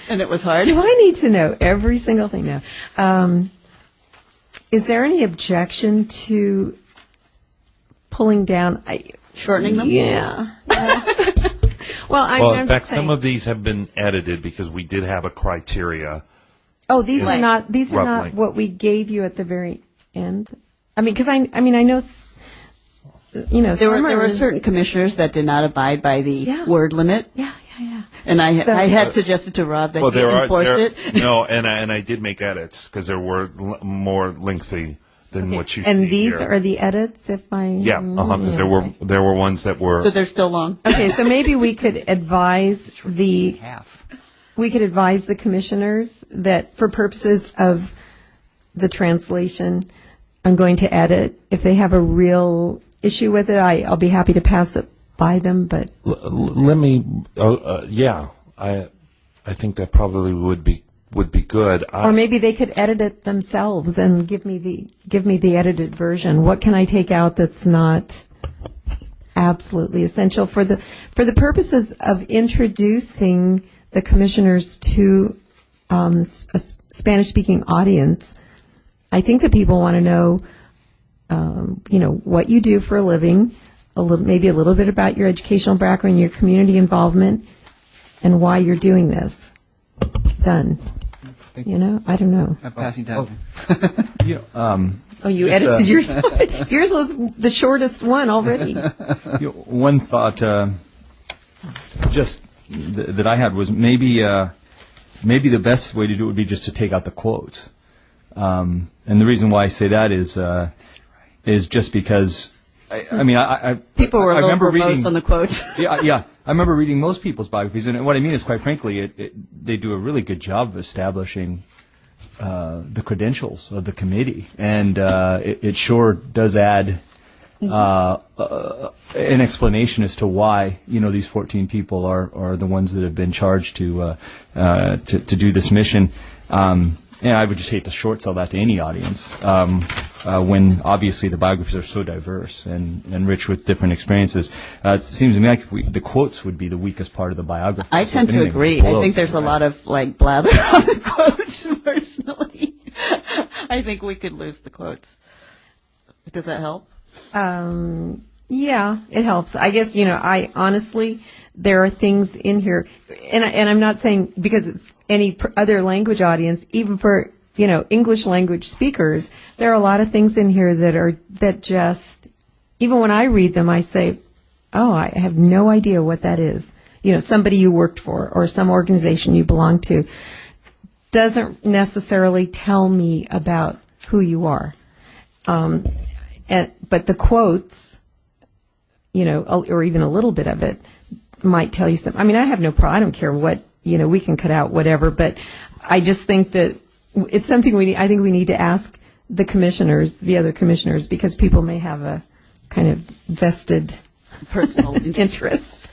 And it was hard. Do I need to know every single thing now? Is there any objection to pulling down? Shortening them? Yeah. Well, In fact, some of these have been edited because we did have a criteria. Oh, these are not. These are Roughly. not what we gave you at the very end. I mean, because I know. There were certain commissioners that did not abide by the word limit. Yeah. And I had suggested to Rob that he enforce it. No, and I did make edits because there were more lengthy than what you see And these here. are the edits, if I... Yeah, there were ones that were... So they're still long. Okay, so maybe we could advise Half. the commissioners that for purposes of the translation, I'm going to edit. If they have a real issue with it, I'll be happy to pass it by them, but... Let me... I think that probably would be good. Or maybe they could edit it themselves and give me the edited version. What can I take out that's not absolutely essential for the purposes of introducing the commissioners to a Spanish-speaking audience? I think that people want to know, what you do for a living, maybe a little bit about your educational background, your community involvement, and why you're doing this. Done. I don't know. I'm passing down. Oh, you edited yours. Yours was the shortest one already. One thought, that I had was maybe the best way to do it would be just to take out the quotes. And the reason why I say that is just because People were a little remember verbose reading on the quotes. yeah. I remember reading most people's biographies, and what I mean is, quite frankly, they do a really good job of establishing the credentials of the committee, and it sure does add an explanation as to why these 14 people are the ones that have been charged to do this mission. And I would just hate to short sell that to any audience when obviously the biographies are so diverse and rich with different experiences. It seems to me like the quotes would be the weakest part of the biography. I tend to agree. I think there's a lot of blather on the quotes, personally. I think we could lose the quotes. Does that help? Yeah, it helps. I guess, I honestly, there are things in here, and I'm not saying because it's any other language audience, even for, English language speakers, there are a lot of things in here that just, even when I read them, I say, oh, I have no idea what that is. Somebody you worked for or some organization you belong to doesn't necessarily tell me about who you are. But the quotes, or even a little bit of it, might tell you something. I mean, I have no problem. I don't care what, we can cut out whatever, but I just think that it's something I think we need to ask the other commissioners, because people may have a kind of vested Personal interest.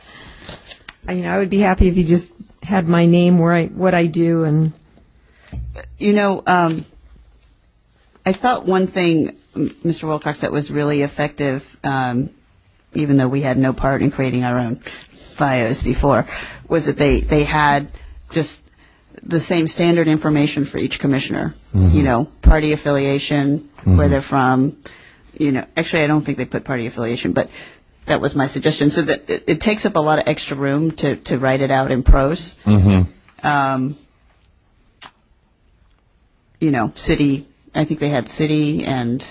I would be happy if you just had my name, what I do, and... I thought one thing, Mr. Wilcox, that was really effective, even though we had no part in creating our own bios before, was that they had just the same standard information for each commissioner. Mm-hmm. Party affiliation, where they're from. Actually, I don't think they put party affiliation, but that was my suggestion. So that it takes up a lot of extra room to write it out in prose. Mm-hmm. City. I think they had city, and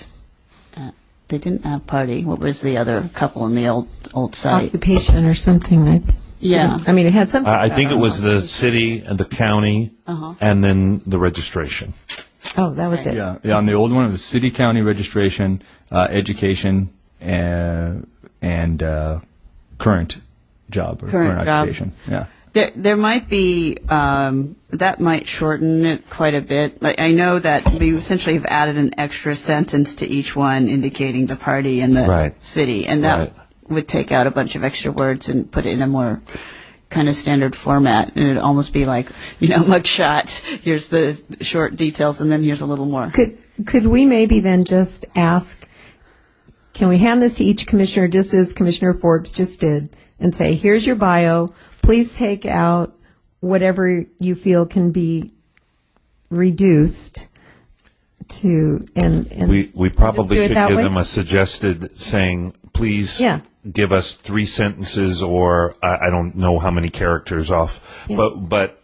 they didn't have party. What was the other couple in the old site? Occupation or something. Yeah. I mean, it had something. I think it was the city and the county, and then the registration. Oh, that was it. Yeah. On the old one, it was city, county, registration, education, and current job or current job. occupation. Yeah. There might be, that might shorten it quite a bit. I know that we essentially have added an extra sentence to each one indicating the party and the city, and that would take out a bunch of extra words and put it in a more kind of standard format, and it'd almost be like, mugshot. Here's the short details, and then here's a little more. Could we maybe then just ask, can we hand this to each commissioner, just as Commissioner Forbes just did, and say, here's your bio, please take out whatever you feel can be reduced to, and We probably just do it should that give way? them a suggested saying, please give us 3 sentences, or I don't know how many characters off. Yeah. But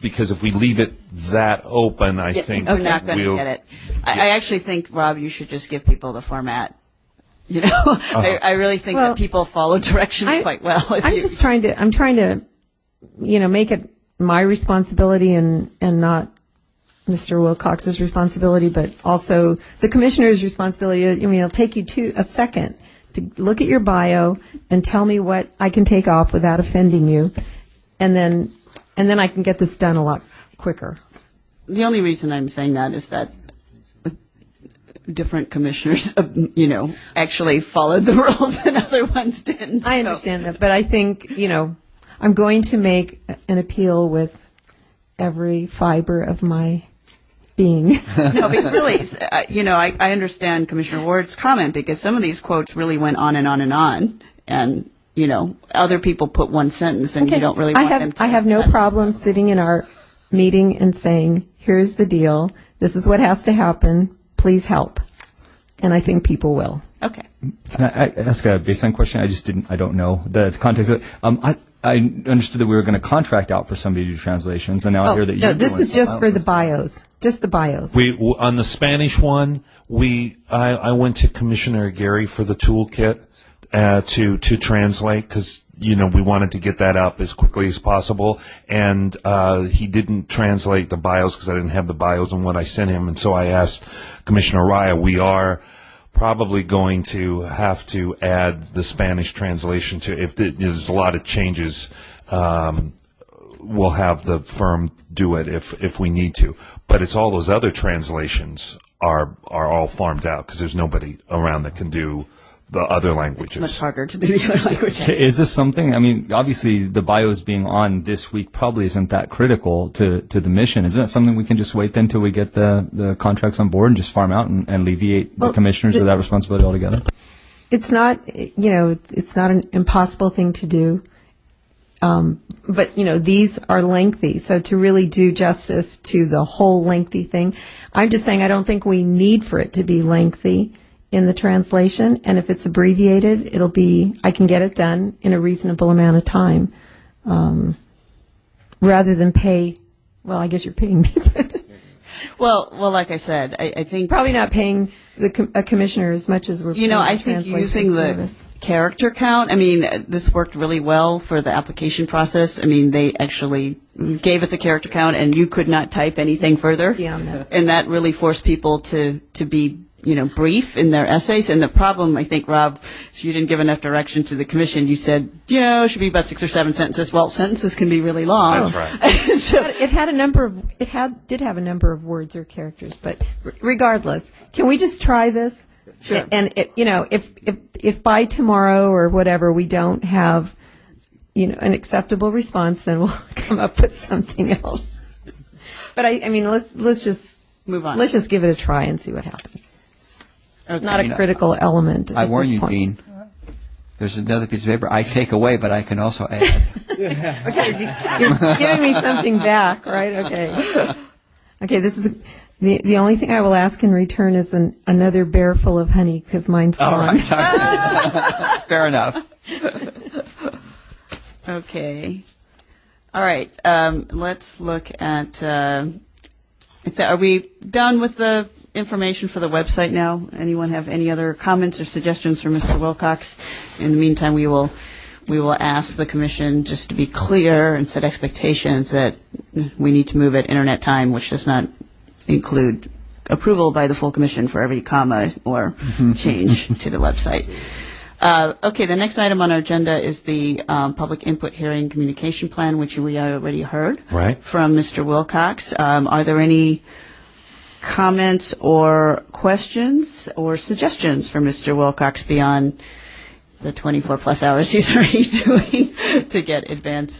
because if we leave it that open, I think I'm not going to we'll get it. I actually think, Rob, you should just give people the format. I really think that people follow directions quite well. I'm trying to, make it my responsibility and not Mr. Wilcox's responsibility, but also the commissioner's responsibility. I mean, it'll take you a second to look at your bio and tell me what I can take off without offending you, and then I can get this done a lot quicker. The only reason I'm saying that is that different commissioners, actually followed the rules and other ones didn't. I understand that, but I think, I'm going to make an appeal with every fiber of my being. No, because really, I understand Commissioner Ward's comment, because some of these quotes really went on and on and on, and, other people put one sentence and you don't really want them to. I have no problem sitting in our meeting and saying, here's the deal, this is what has to happen, please help. And I think people will. Okay. Can I ask a baseline question? I don't know the context of it. I understood that we were going to contract out for somebody to do translations, and now I hear that you're doing it. No, this is just for the bios, just the bios. on the Spanish one, I went to Commissioner Gary for the toolkit to translate, because we wanted to get that up as quickly as possible, and he didn't translate the bios because I didn't have the bios in what I sent him, and so I asked Commissioner Raya. We are probably going to have to add the Spanish translation to, if there's a lot of changes, we'll have the firm do it if we need to. But it's all those other translations are all farmed out, because there's nobody around that can do the other languages. It's much harder to do the other languages. Is this something, obviously the bios being on this week probably isn't that critical to the mission. Is that something we can just wait then till we get the contracts on board and just farm out and alleviate the commissioners of that responsibility altogether? It's not, it's not an impossible thing to do. But, these are lengthy. So to really do justice to the whole lengthy thing, I'm just saying I don't think we need for it to be lengthy in the translation. And if it's abbreviated, I can get it done in a reasonable amount of time, rather than pay, well, I guess you're paying me. Well, like I said, I think probably not paying a commissioner as much as we're paying I think using the character count, this worked really well for the application process. They actually gave us a character count, and you could not type anything further. Beyond that. And that really forced people to be brief in their essays. And the problem, I think, Rob, is you didn't give enough direction to the commission. You said, it should be about 6 or 7 sentences. Well, sentences can be really long. That's right. So, it did have a number of words or characters, but regardless, can we just try this? Sure. And if by tomorrow or whatever we don't have, an acceptable response, then we'll come up with something else. But let's just move on. Let's just give it a try and see what happens. Okay. Not a critical element. I at warn this you, point. Dean. There's another piece of paper I take away, but I can also add. Okay, you're giving me something back, right? Okay. Okay, this is the only thing I will ask in return is another bear full of honey, because mine's All gone. right. Fair enough. Okay. All right. Let's look at. Are we done with the information for the website now? Anyone have any other comments or suggestions for Mr. Wilcox? In the meantime, we will ask the commission just to be clear and set expectations that we need to move at internet time, which does not include approval by the full commission for every comma or change to the website. Okay, the next item on our agenda is the public input hearing communication plan, which we already heard from Mr. Wilcox. Are there any comments or questions or suggestions for Mr. Wilcox beyond the 24-plus hours he's already doing to get advance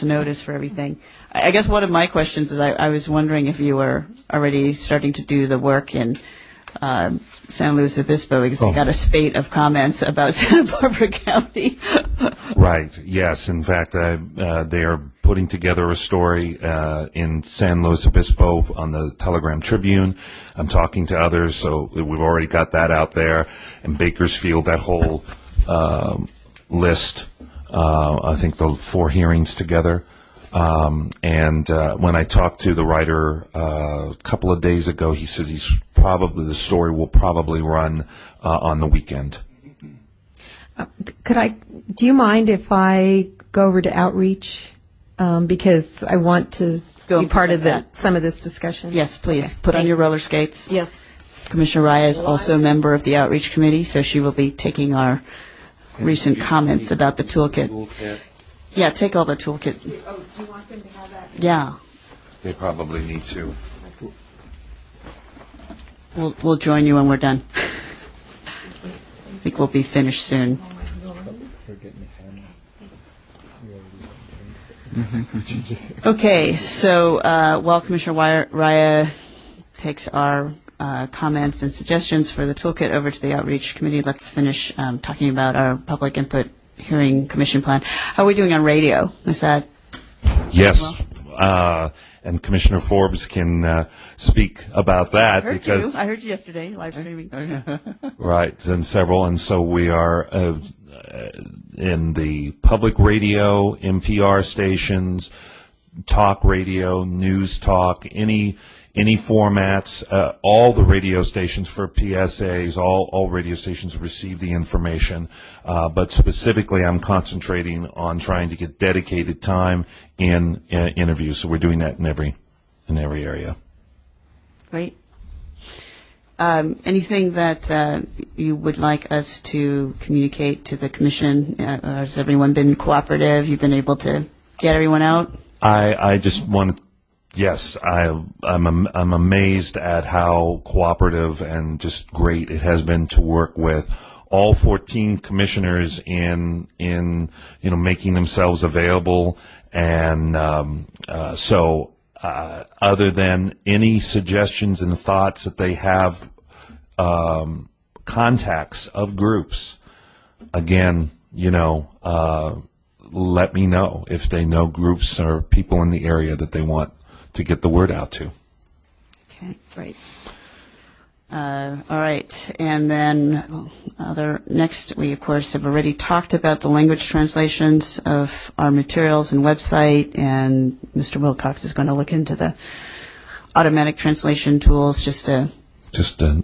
notice for everything. I guess one of my questions is I was wondering if you were already starting to do the work in San Luis Obispo, because we got a spate of comments about Santa Barbara County. Right. Yes. In fact, they are putting together a story in San Luis Obispo on the Telegram Tribune. I'm talking to others, so we've already got that out there. In Bakersfield, that whole list, I think the 4 hearings together. And when I talked to the writer a couple of days ago, he says the story will probably run on the weekend. Do you mind if I go over to outreach? Because I want to be part of some of this discussion. Yes, please. Okay. Put on your roller skates. Yes. Commissioner Raya is also a member of the Outreach Committee, so she will be taking our recent comments about the toolkit. Yeah, take all the toolkit. Oh, do you want them to have that? Yeah. They probably need to. We'll join you when we're done. I think we'll be finished soon. Okay, so while Commissioner Raya takes our comments and suggestions for the toolkit over to the Outreach Committee, let's finish talking about our public input hearing commission plan. How are we doing on radio? Is that? Yes. And Commissioner Forbes can speak about that. I heard you yesterday, live streaming. Right, and several. And so we are in the public radio, NPR stations, talk radio, news talk, any formats, all the radio stations for PSAs, all radio stations receive the information. But specifically, I'm concentrating on trying to get dedicated time in interviews. So we're doing that in every area. Great. Anything that you would like us to communicate to the commission? Has everyone been cooperative? You've been able to get everyone out? I just want to. Yes, I'm amazed at how cooperative and just great it has been to work with all 14 commissioners in making themselves available, and so other than any suggestions and thoughts that they have, contacts of groups, again, let me know if they know groups or people in the area that they want to get the word out to. Okay, great. All right, and then next, we of course have already talked about the language translations of our materials and website, and Mr. Wilcox is going to look into the automatic translation tools just to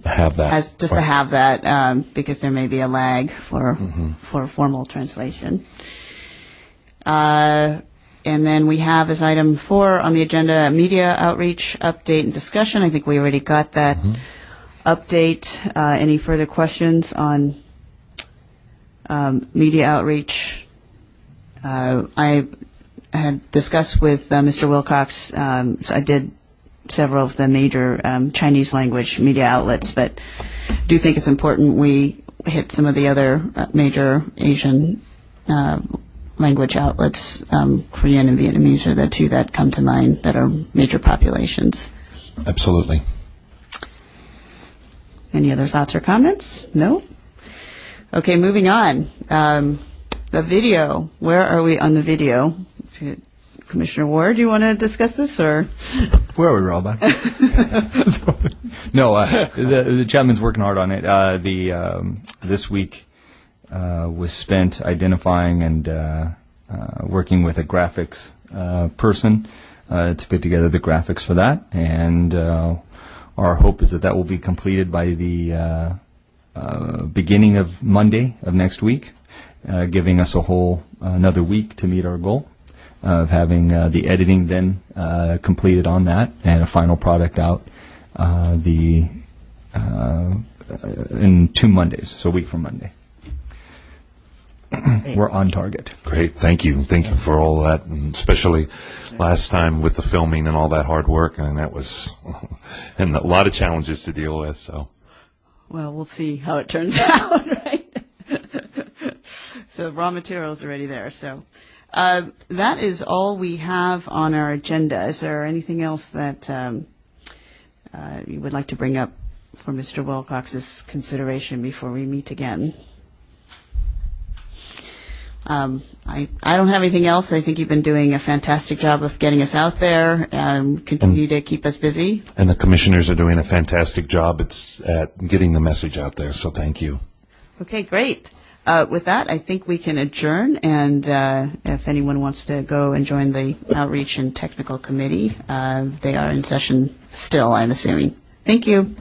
have that. To have that, because there may be a lag for formal translation. And then we have as item 4 on the agenda, media outreach update and discussion. I think we already got that update. Any further questions on media outreach? I had discussed with Mr. Wilcox, so I did several of the major Chinese language media outlets, but do think it's important we hit some of the other major Asian language outlets. Korean and Vietnamese are the 2 that come to mind that are major populations. Absolutely. Any other thoughts or comments? No? Okay, moving on. The video. Where are we on the video? Commissioner Ward, do you want to discuss this, or? Where are we, Rob? No, the chairman's working hard on it. This week was spent identifying and working with a graphics person to put together the graphics for that, and our hope is that will be completed by the beginning of Monday of next week, giving us another week to meet our goal of having the editing then completed on that and a final product out in 2 Mondays, so a week from Monday. We're on target. Great. Thank you. Thank you for all that, and especially last time with the filming and all that hard work, and that was and a lot of challenges to deal with. So, well, we'll see how it turns out, right? So raw materials are already there. So that is all we have on our agenda. Is there anything else that you would like to bring up for Mr. Wilcox's consideration before we meet again? I don't have anything else. I think you've been doing a fantastic job of getting us out there and continue to keep us busy. And the commissioners are doing a fantastic job at getting the message out there, so thank you. Okay, great. With that, I think we can adjourn, and if anyone wants to go and join the Outreach and Technical Committee, they are in session still, I'm assuming. Thank you.